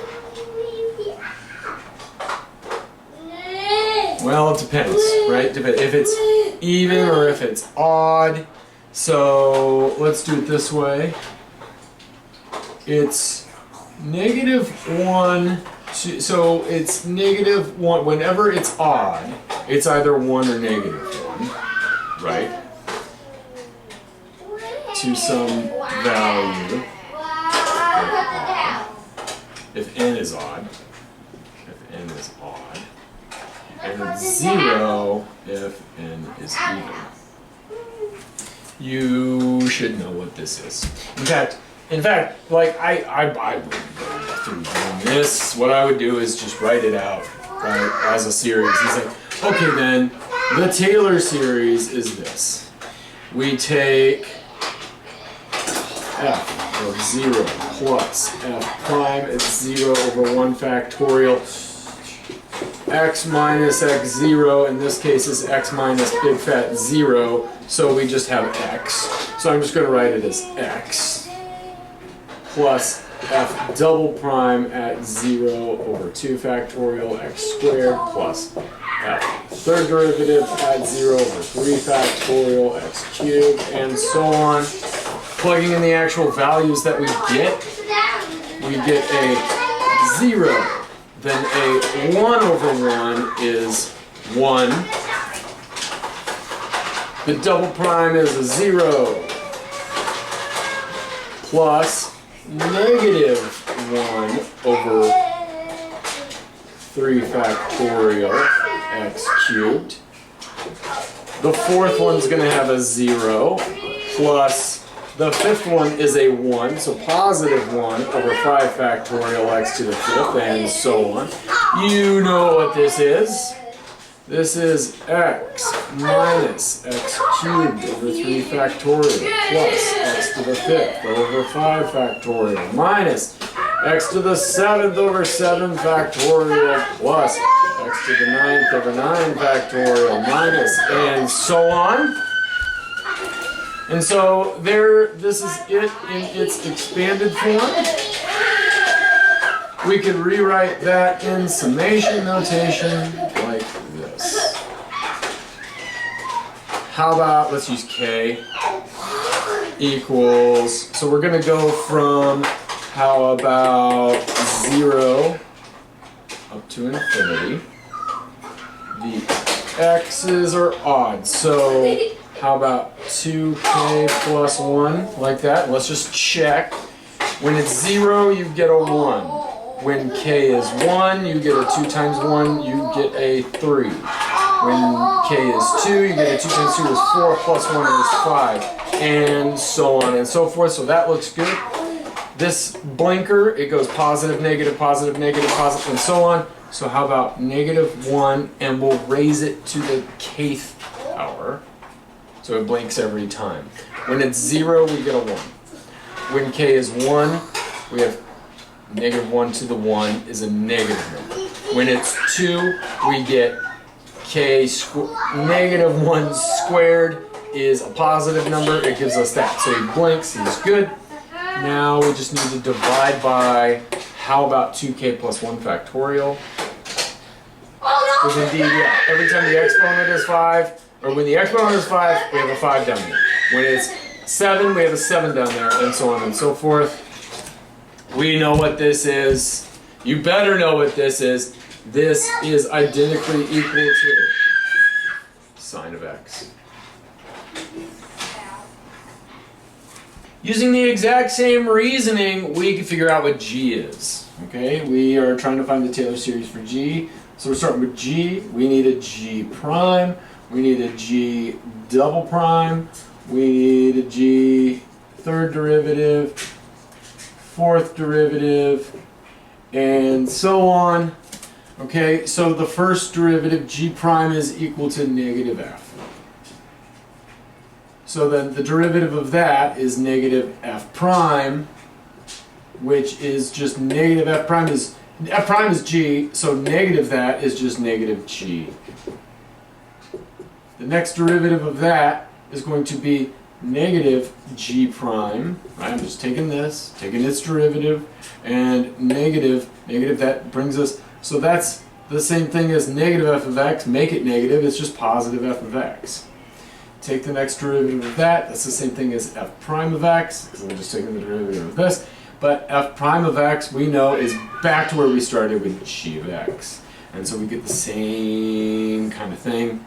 well, it depends, right? If it's even or if it's odd. So let's do it this way. It's negative 1, so it's negative 1, whenever it's odd, it's either 1 or negative 1, right? To some value, if n is odd, and it's 0 if n is even. You should know what this is. In fact, like I wouldn't go through doing this. What I would do is just write it out, right, as a series. It's like, okay then, the Taylor series is this. We take f of 0 plus f prime at 0 over 1 factorial x minus x0, in this case is x minus big fat 0, so we just have x. So I'm just going to write it as x plus f double prime at 0 over 2 factorial x squared plus f third derivative at 0 over 3 factorial x cubed, and so on. Plugging in the actual values that we get a 0. Then a 1 over 1 is 1. The double prime is a 0 plus negative 1 over 3 factorial x cubed. The fourth one's going to have a 0 plus the fifth one is a 1, so positive 1 over 5 factorial x to the fifth, and so on. You know what this is. This is x minus x cubed over 3 factorial plus x to the fifth over 5 factorial minus x to the 7th over 7 factorial plus x to the 9th over 9 factorial minus, and so on. And so there, this is it in its expanded form. We could rewrite that in summation notation like this. How about, let's use k equals, so we're going to go from, how about 0 up to infinity. The x's are odd, so how about 2k plus 1, like that? Let's just check. When it's 0, you get a 1. When k is 1, you get a 2 times 1, you get a 3. When k is 2, you get a 2 times 2 is 4, plus 1 is 5, and so on and so forth. So that looks good. This blinker, it goes positive, negative, positive, negative, positive, and so on. So how about negative 1, and we'll raise it to the kth power. So it blinks every time. When it's 0, we get a 1. When k is 1, we have negative 1 to the 1 is a negative number. When it's 2, we get negative 1 squared is a positive number. It gives us that. So he blinks, he's good. Now we just need to divide by, how about 2k plus 1 factorial? Because indeed, yeah, every time the exponent is 5, or when the exponent is 5, we have a 5 down there. When it's 7, we have a 7 down there, and so on and so forth. We know what this is. You better know what this is. This is identically equal to sine of x. Using the exact same reasoning, we can figure out what g is. Okay, we are trying to find the Taylor series for g. So we're starting with g. We need a g prime. We need a g double prime. We need a g third derivative, fourth derivative, and so on. Okay, so the first derivative, g prime, is equal to negative f. So then the derivative of that is negative f prime, which is just negative f prime is g, so negative that is just negative g. The next derivative of that is going to be negative g prime, right? I'm just taking this, taking its derivative, and negative that brings us, so that's the same thing as negative f of x, make it negative, it's just positive f of x. Take the next derivative of that, that's the same thing as f prime of x, because I'm just taking the derivative of this, but f prime of x, we know, is back to where we started with g of x. And so we get the same kind of thing.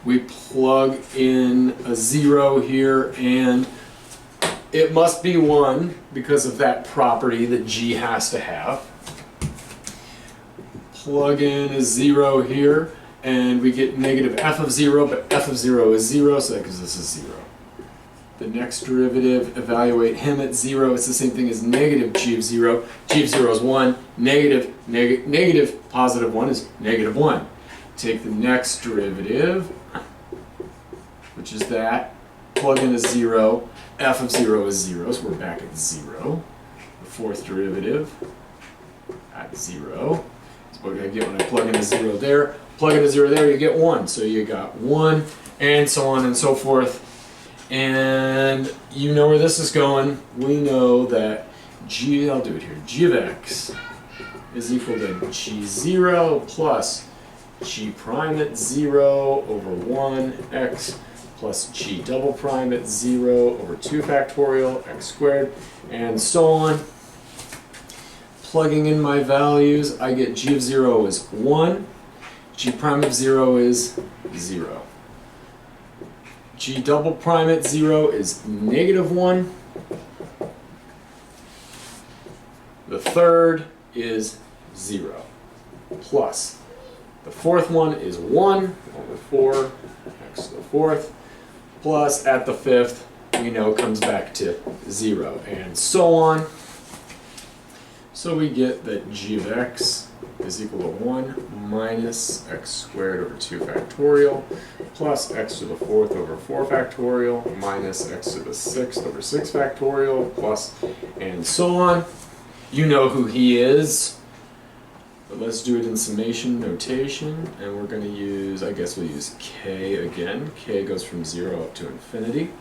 We plug in a 0 here, and it must be 1 because of that property that g has to have. Plug in a 0 here, and we get negative f of 0, but f of 0 is 0, so that gives us a 0. The next derivative, evaluate him at 0, it's the same thing as negative g of 0. G of 0 is 1, negative positive 1 is negative 1. Take the next derivative, which is that, plug in a 0, f of 0 is 0, so we're back at 0. The fourth derivative at 0. So what do I get when I plug in a 0 there? Plug in a 0 there, you get 1. So you got 1, and so on and so forth. And you know where this is going. We know that g, I'll do it here, g of x is equal to g0 plus g prime at 0 over 1 x plus g double prime at 0 over 2 factorial x squared, and so on. Plugging in my values, I get g of 0 is 1, g prime of 0 is 0. G double prime at 0 is negative 1. The third is 0. Plus, the fourth one is 1 over 4, x to the fourth, plus at the fifth, we know comes back to 0, and so on. So we get that g of x is equal to 1 minus x squared over 2 factorial plus x to the fourth over 4 factorial minus x to the sixth over 6 factorial plus and so on. You know who he is, but let's do it in summation notation, and we're going to use, I guess we'll use k again. K goes from 0 up to infinity.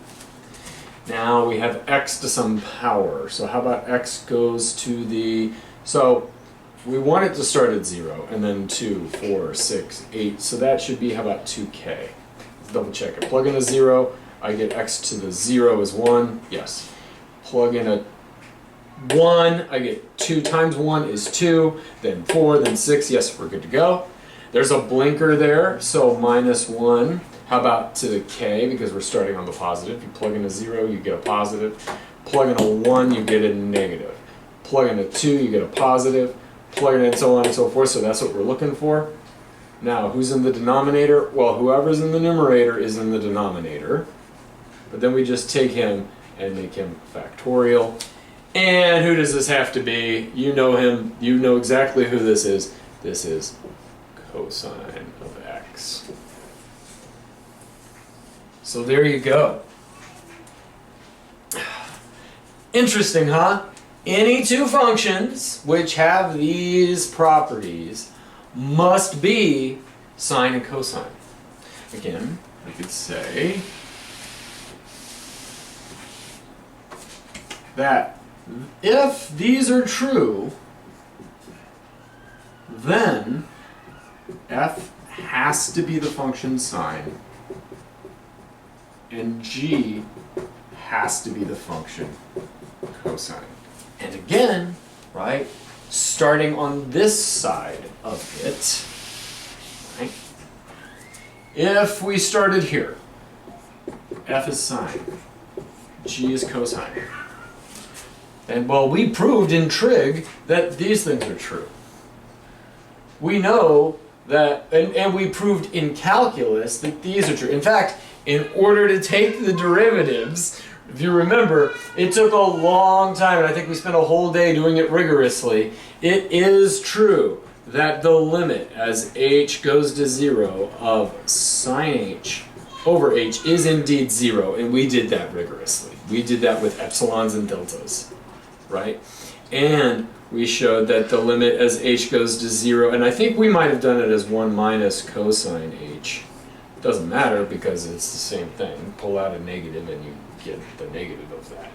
Now we have x to some power, so how about x goes to the, so we want it to start at 0, and then 2, 4, 6, 8, so that should be, how about 2k? Let's double check it. Plug in a 0, I get x to the 0 is 1, yes. Plug in a 1, I get 2 times 1 is 2, then 4, then 6, yes, we're good to go. There's a blinker there, so minus 1. How about to the k, because we're starting on the positive. You plug in a 0, you get a positive. Plug in a 1, you get a negative. Plug in a 2, you get a positive. Plug in and so on and so forth, so that's what we're looking for. Now, who's in the denominator? Well, whoever's in the numerator is in the denominator. But then we just take him and make him factorial. And who does this have to be? You know him. You know exactly who this is. This is cosine of x. So there you go. Interesting, huh? Any two functions which have these properties must be sine and cosine. Again, we could say that if these are true, then f has to be the function sine, and g has to be the function cosine. And again, right, starting on this side of it, right, if we started here, f is sine, g is cosine. And well, we proved in trig that these things are true. We know that, and we proved in calculus that these are true. In fact, in order to take the derivatives, if you remember, it took a long time, and I think we spent a whole day doing it rigorously. It is true that the limit as h goes to 0 of sine h over h is indeed 0, and we did that rigorously. We did that with epsilons and deltas, right? And we showed that the limit as h goes to 0, and I think we might have done it as 1 minus cosine h. Doesn't matter because it's the same thing. Pull out a negative and you get the negative of that.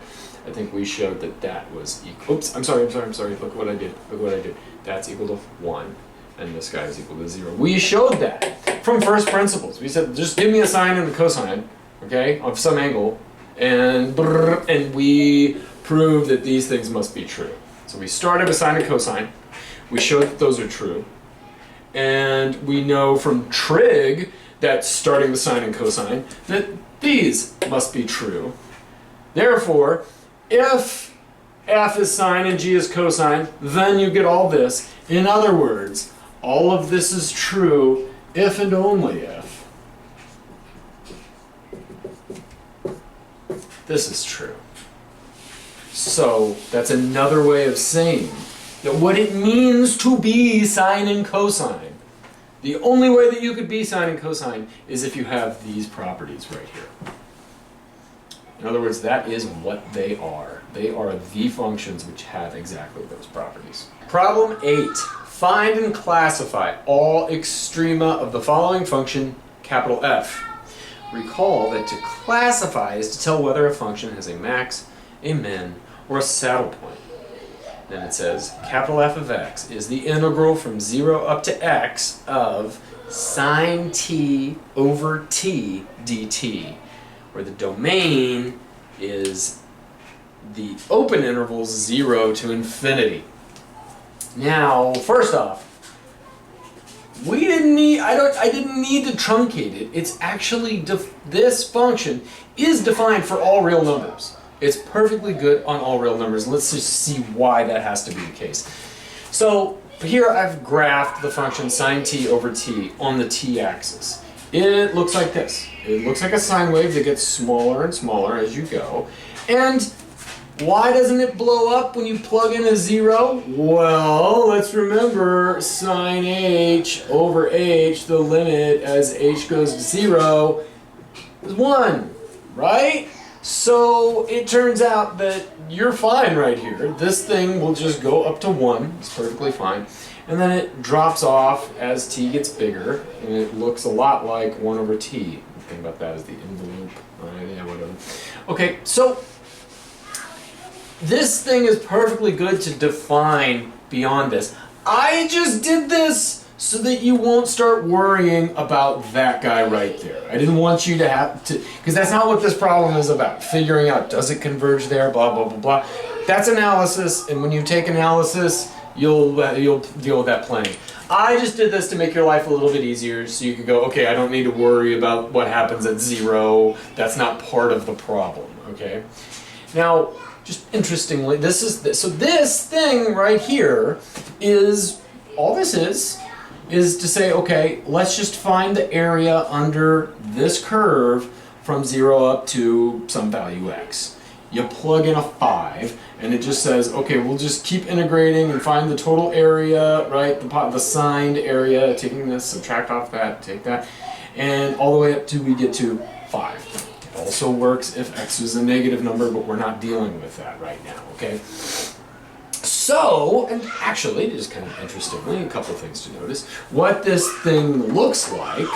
I think we showed that that was equal. Oops, I'm sorry. Look what I did. That's equal to 1, and this guy is equal to 0. We showed that from first principles. We said, just give me a sine and a cosine, okay, of some angle, and we proved that these things must be true. So we started with sine and cosine. We showed that those are true, and we know from trig that starting with sine and cosine that these must be true. Therefore, if f is sine and g is cosine, then you get all this. In other words, all of this is true if and only if this is true. So that's another way of saying that what it means to be sine and cosine, the only way that you could be sine and cosine is if you have these properties right here. In other words, that is what they are. They are the functions which have exactly those properties. Problem 8. Find and classify all extrema of the following function, capital F. Recall that to classify is to tell whether a function has a max, a min, or a saddle point. Then it says, capital F of x is the integral from 0 up to x of sine t over t dt. where the domain is the open intervals 0 to infinity. Now, first off, I didn't need to truncate it. It's actually, this function is defined for all real numbers. It's perfectly good on all real numbers. Let's just see why that has to be the case. So here I've graphed the function sine t over t on the t-axis. It looks like this. It looks like a sine wave that gets smaller and smaller as you go. And why doesn't it blow up when you plug in a 0? Well, let's remember sine h over h, the limit as h goes to 0, is 1, right? So it turns out that you're fine right here. This thing will just go up to 1, it's perfectly fine. And then it drops off as t gets bigger, and it looks a lot like 1 over t. The thing about that is the envelope. Yeah, whatever. Okay, so this thing is perfectly good to define beyond this. I just did this so that you won't start worrying about that guy right there. I didn't want you to have to, because that's not what this problem is about. Figuring out, does it converge there, blah, blah, blah, blah. That's analysis, and when you take analysis, you'll deal with that plenty. I just did this to make your life a little bit easier, so you could go, okay, I don't need to worry about what happens at 0. That's not part of the problem, okay? Now, just interestingly, so this thing right here is, all this is to say, okay, let's just find the area under this curve from 0 up to some value x. You plug in a 5, and it just says, okay, we'll just keep integrating and find the total area, right? The signed area, taking this, subtract off that, take that, and all the way up to we get to 5. It also works if x is a negative number, but we're not dealing with that right now, okay? So, and actually, just kind of interestingly, a couple things to notice. What this thing looks like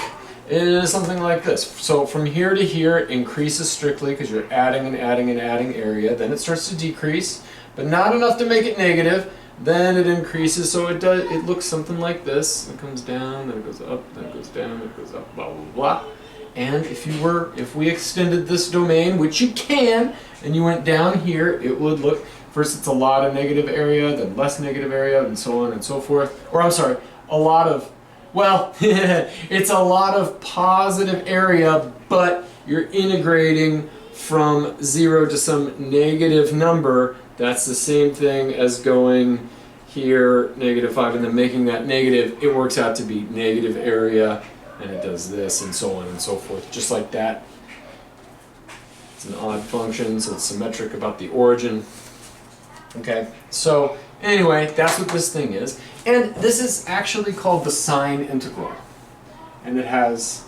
is something like this. So from here to here, it increases strictly because you're adding and adding and adding area. Then it starts to decrease, but not enough to make it negative. Then it increases, so it looks something like this. It comes down, then it goes up, then it goes down, then it goes up, blah, blah, blah. And if we extended this domain, which you can, and you went down here, it would look, first it's a lot of negative area, then less negative area, and so on and so forth. Or I'm sorry, a lot of, well, it's a lot of positive area, but you're integrating from 0 to some negative number. That's the same thing as going here, -5, and then making that negative. It works out to be negative area, and it does this, and so on and so forth, just like that. It's an odd function, so it's symmetric about the origin. Okay, so anyway, that's what this thing is. And this is actually called the sine integral. And it has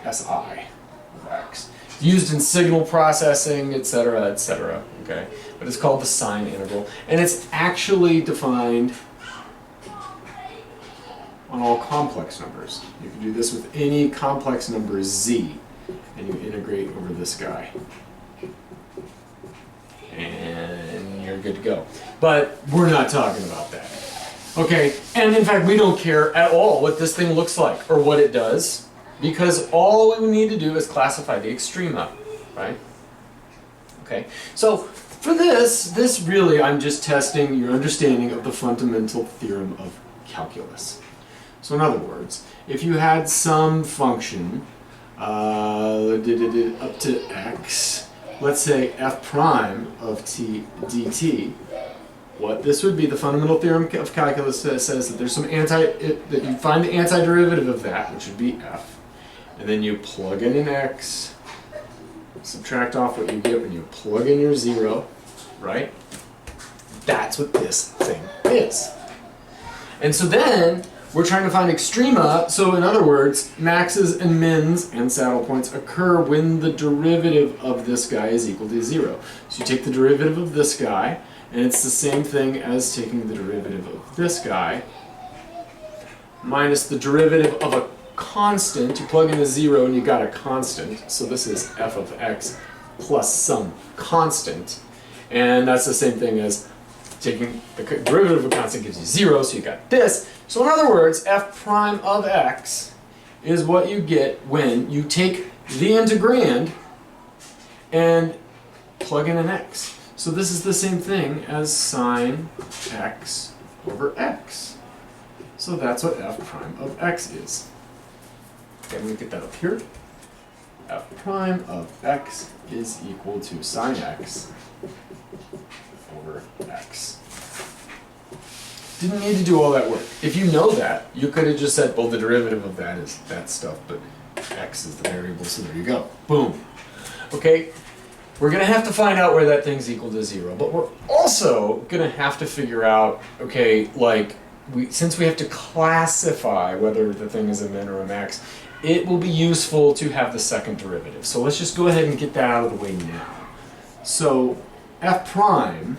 SI of x. Used in signal processing, etc., etc. Okay, but it's called the sine integral. And it's actually defined on all complex numbers. You can do this with any complex number z, and you integrate over this guy. And you're good to go. But we're not talking about that. Okay, and in fact we don't care at all what this thing looks like or what it does, because all we need to do is classify the extrema, right? Okay, so for this really I'm just testing your understanding of the fundamental theorem of calculus. So in other words, if you had some function up to x, let's say f prime of t dt, what this would be, the fundamental theorem of calculus says that there's some that you find the antiderivative of that, which would be f, and then you plug in an x, subtract off what you get when you plug in your 0, right? That's what this thing is. And so then we're trying to find extrema, so in other words, maxes and mins and saddle points occur when the derivative of this guy is equal to 0. So you take the derivative of this guy, and it's the same thing as taking the derivative of this guy minus the derivative of a constant. You plug in a 0 and you got a constant, so this is f of x plus some constant, and that's the same thing as taking the derivative of a constant gives you 0, so you got this. So in other words, f prime of x is what you get when you take the integrand and plug in an x. So this is the same thing as sine x over x. So that's what f prime of x is. Okay, I'm going to get that up here. F prime of x is equal to sine x over x. Didn't need to do all that work. If you know that, you could have just said, well, the derivative of that is that stuff, but x is the variable, so there you go. Boom. Okay, we're going to have to find out where that thing's equal to 0, but we're also going to have to figure out, okay, like, since we have to classify whether the thing is a min or a max, it will be useful to have the second derivative. So let's just go ahead and get that out of the way now. So f prime,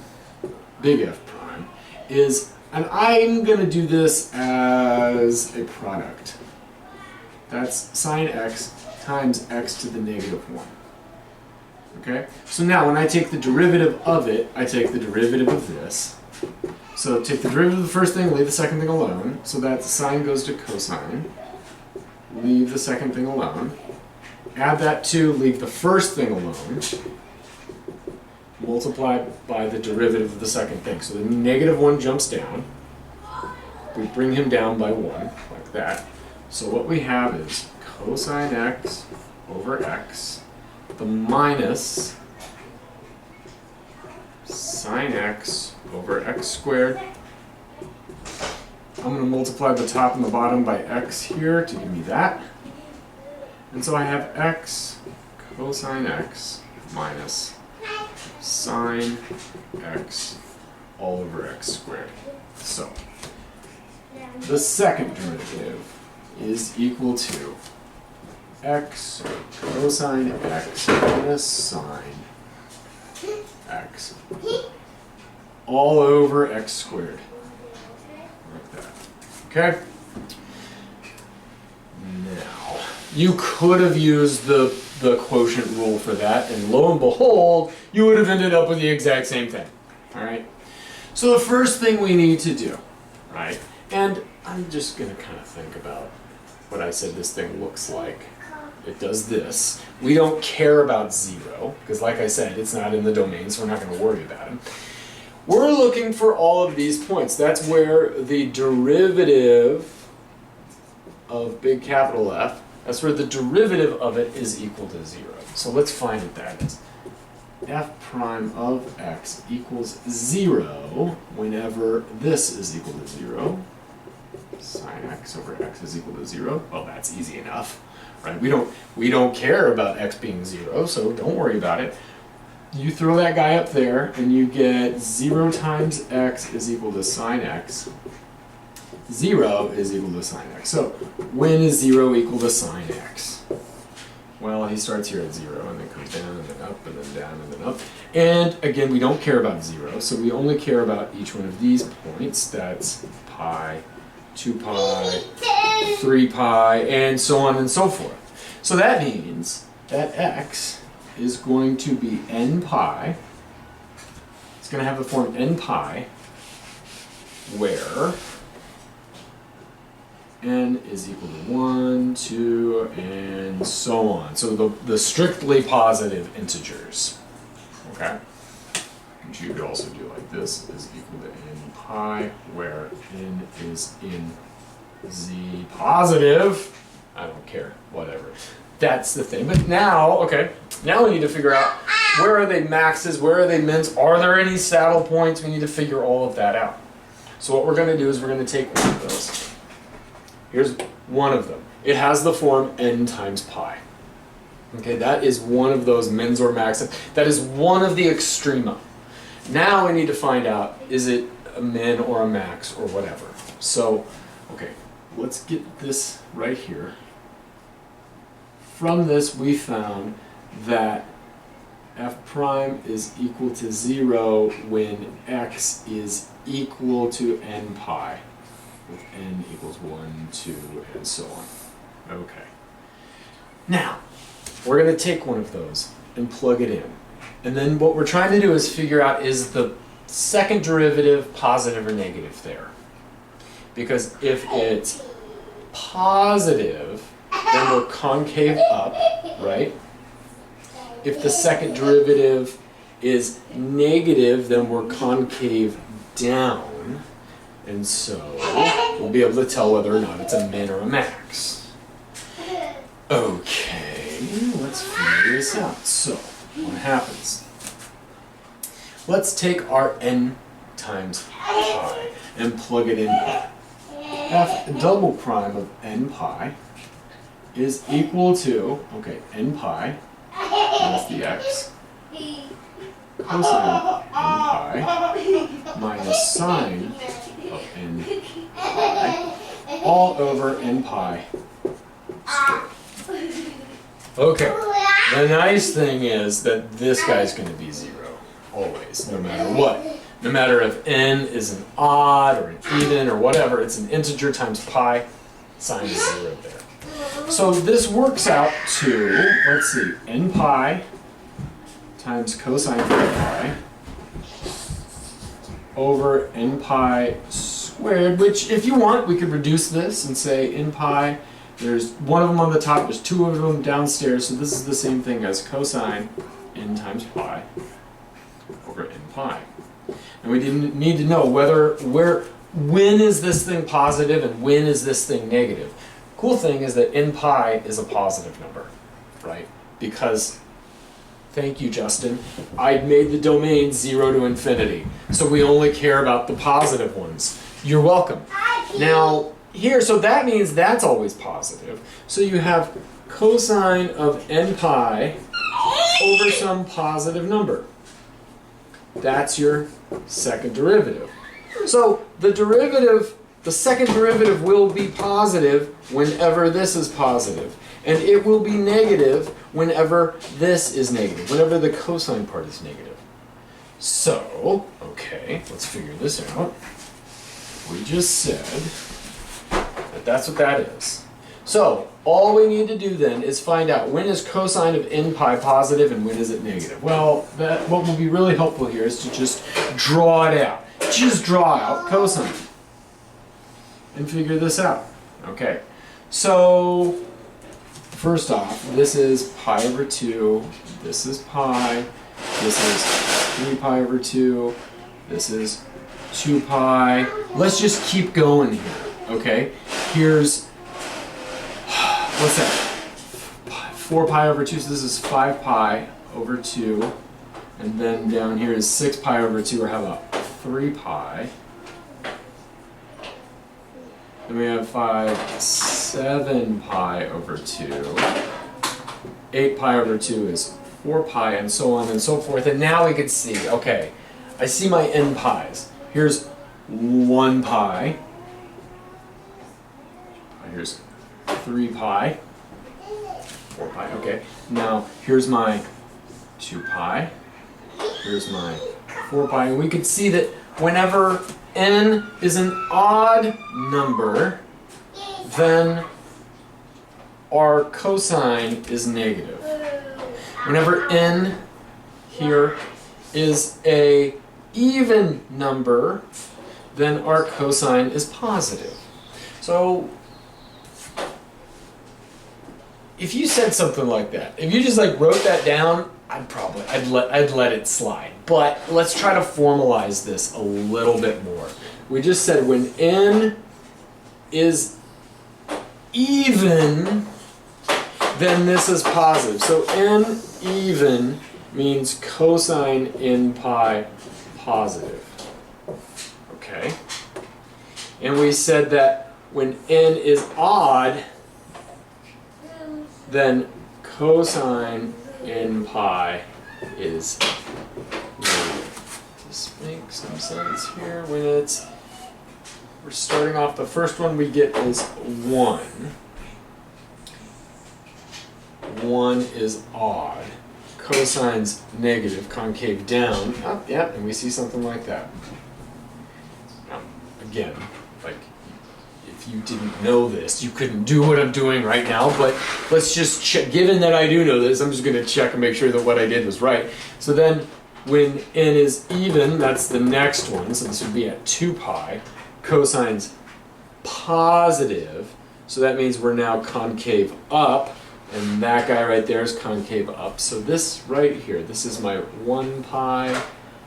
big F prime, is, and I'm going to do this as a product. That's sine x times x to the negative 1. Okay? So now when I take the derivative of it, I take the derivative of this. So take the derivative of the first thing, leave the second thing alone. So that sine goes to cosine. Leave the second thing alone. Add that to, leave the first thing alone. Multiply by the derivative of the second thing. So the negative 1 jumps down. We bring him down by 1, like that. So what we have is cosine x over x, the minus sine x over x squared. I'm going to multiply the top and the bottom by x here to give me that. And so I have x cosine x minus sine x all over x squared. So the second derivative is equal to x cosine x minus sine x all over x squared. Like that. Okay? Now, you could have used the quotient rule for that, and lo and behold, you would have ended up with the exact same thing. Alright? So the first thing we need to do, right? And I'm just going to kind of think about what I said this thing looks like. It does this. We don't care about 0, because like I said, it's not in the domain, so we're not going to worry about it. We're looking for all of these points. That's where the derivative of big capital F, that's where the derivative of it is equal to 0. So let's find what that is. F prime of x equals 0 whenever this is equal to 0. Sine x over x is equal to 0. Well, that's easy enough, right? We don't care about x being 0, so don't worry about it. You throw that guy up there, and you get 0 times x is equal to sine x. 0 is equal to sine x. So when is 0 equal to sine x? Well, he starts here at 0, and then comes down, and then up, and then down, and then up. And again, we don't care about 0, so we only care about each one of these points. That's pi, 2 pi, 3 pi, and so on and so forth. So that means that x is going to be n pi. It's going to have the form n pi, where n is equal to 1, 2, and so on. So the strictly positive integers. Okay? Which you could also do like this, is equal to n pi, where n is in z positive. I don't care, whatever. That's the thing. But now, okay, now we need to figure out where are they maxes, where are they mins, are there any saddle points? We need to figure all of that out. So what we're going to do is we're going to take one of those. Here's one of them. It has the form n times pi. Okay, that is one of those mins or maxes. That is one of the extrema. Now we need to find out, is it a min or a max or whatever. So, okay, let's get this right here. From this, we found that f prime is equal to 0 when x is equal to n pi, with n equals 1, 2, and so on. Okay. Now, we're going to take one of those and plug it in. And then what we're trying to do is figure out, is the second derivative positive or negative there? Because if it's positive, then we're concave up, right? If the second derivative is negative, then we're concave down. And so we'll be able to tell whether or not it's a min or a max. Okay, let's figure this out. So, what happens? Let's take our n times pi and plug it in here. F double prime of n pi is equal to, okay, n pi, that's the x, cosine of n pi minus sine of n pi all over n pi squared. Okay, the nice thing is that this guy's going to be 0, always, no matter what. No matter if n is an odd or an even or whatever, it's an integer times pi, sine is 0 there. So this works out to, let's see, n pi times cosine of n pi over n pi squared, which if you want, we could reduce this and say n pi, there's one of them on the top, there's two of them downstairs, so this is the same thing as cosine n times pi over n pi. And we didn't need to know when is this thing positive and when is this thing negative. Cool thing is that n pi is a positive number, right? Because, thank you, Justin, I made the domain 0 to infinity. So we only care about the positive ones. You're welcome. Now, here, so that means that's always positive. So you have cosine of n pi over some positive number. That's your second derivative. So the second derivative will be positive whenever this is positive. And it will be negative whenever this is negative, whenever the cosine part is negative. So, okay, let's figure this out. We just said that that's what that is. So, all we need to do then is find out when is cosine of n pi positive and when is it negative. Well, what will be really helpful here is to just draw it out. Just draw out cosine and figure this out. Okay, so first off, this is pi over 2, this is pi, this is 3 pi over 2, this is 2 pi. Let's just keep going here, okay? Here's, what's that? 4 pi over 2, so this is 5 pi over 2. And then down here is 6 pi over 2, or how about 3 pi? Then we have 7 pi over 2. 8 pi over 2 is 4 pi, and so on and so forth. And now we can see, okay, I see my n pi's. Here's 1 pi. Here's 3 pi. 4 pi, okay. Now, here's my 2 pi. Here's my 4 pi. And we could see that whenever n is an odd number, then our cosine is negative. Whenever n here is a even number, then our cosine is positive. So if you said something like that, if you just like wrote that down, I'd let it slide. But let's try to formalize this a little bit more. We just said when n is even, then this is positive. So n even means cosine n pi positive. Okay? And we said that when n is odd, then cosine n pi is negative. This makes some sense here. When we're starting off, the first one we get is 1. 1 is odd. Cosine's negative, concave down. Oh, yeah, and we see something like that. Now, again, like, if you didn't know this, you couldn't do what I'm doing right now, but let's just check. Given that I do know this, I'm just going to check and make sure that what I did was right. So then, when n is even, that's the next one, so this would be at 2 pi. Cosine's positive, so that means we're now concave up. And that guy right there is concave up. So this right here, this is my 1 pi,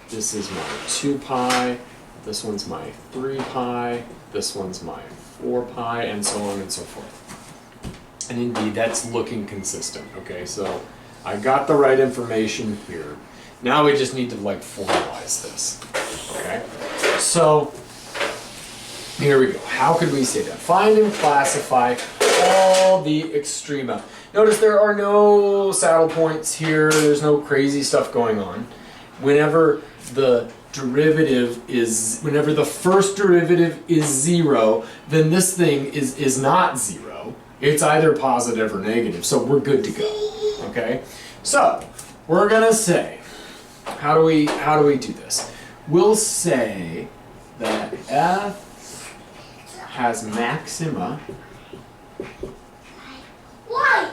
this is my 2 pi, this one's my 3 pi, this one's my 4 pi, and so on and so forth. And indeed, that's looking consistent, okay? So I got the right information here. Now we just need to like formalize this, okay? So here we go. How could we say that? Find and classify all the extrema. Notice there are no saddle points here. There's no crazy stuff going on. Whenever the first derivative is 0, then this thing is not 0. It's either positive or negative. So we're good to go. Okay? So we're gonna say, how do we do this? We'll say that f has maxima. Why?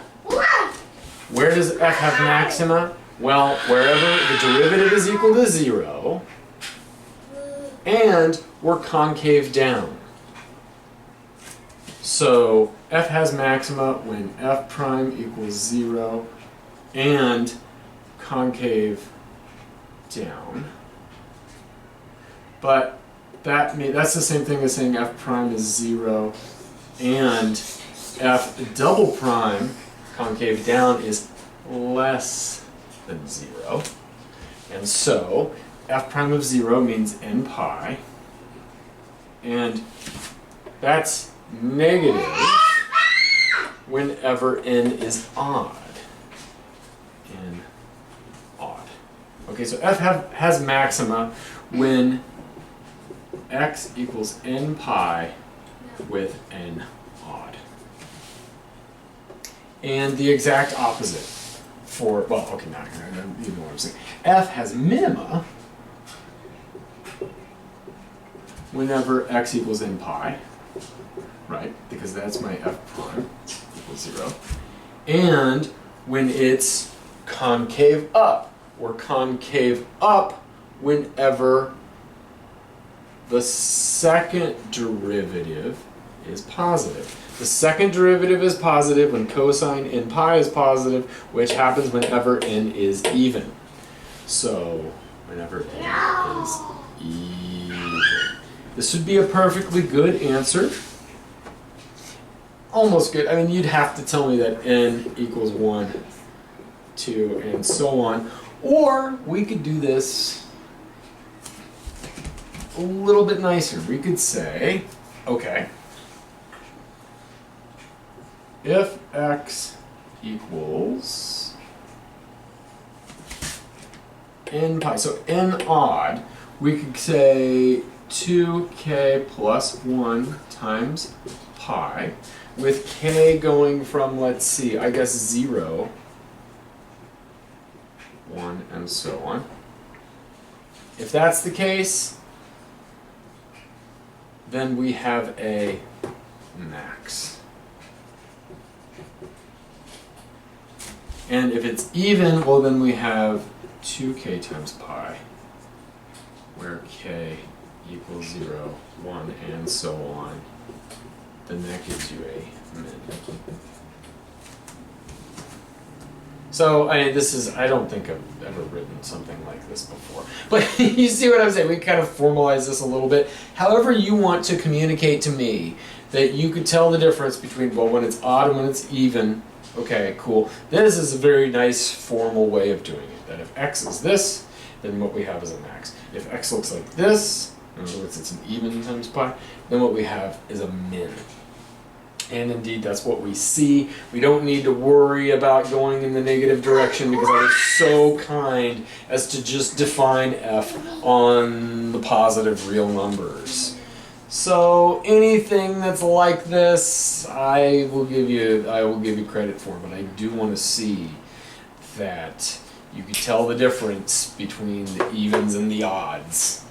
Where does f have maxima? Well, wherever the derivative is equal to 0, and we're concave down. So f has maxima when f prime equals 0 and concave down. But that's the same thing as saying f prime is 0 and f double prime concave down is less than 0. And so f prime of 0 means n pi, and that's negative whenever n is odd. N odd. Okay, so f has maxima when x equals n pi with n odd. And the exact opposite for, well, okay, now you know what I'm saying. F has minima whenever x equals n pi, right? Because that's my f prime equals 0. And when it's concave up, or concave up whenever the second derivative is positive. The second derivative is positive when cosine n pi is positive, which happens whenever n is even. So, whenever n is even. This would be a perfectly good answer. Almost good. I mean, you'd have to tell me that n equals 1, 2, and so on. Or we could do this a little bit nicer. We could say, okay, if x equals n pi, so n odd, we could say 2k plus 1 times pi, with k going from, let's see, I guess 0, 1, and so on. If that's the case, then we have a max. And if it's even, well then we have 2k times pi, where k equals 0, 1, and so on. Then that gives you a min. So, I mean, I don't think I've ever written something like this before. But you see what I'm saying? We kind of formalize this a little bit. However you want to communicate to me that you could tell the difference between, well, when it's odd and when it's even. Okay, cool. This is a very nice formal way of doing it. That if x is this, then what we have is a max. If x looks like this, in other words, it's an even times pi, then what we have is a min. And indeed, that's what we see. We don't need to worry about going in the negative direction because I was so kind as to just define f on the positive real numbers. So anything that's like this, I will give you credit for, but I do want to see that you can tell the difference between the evens and the odds.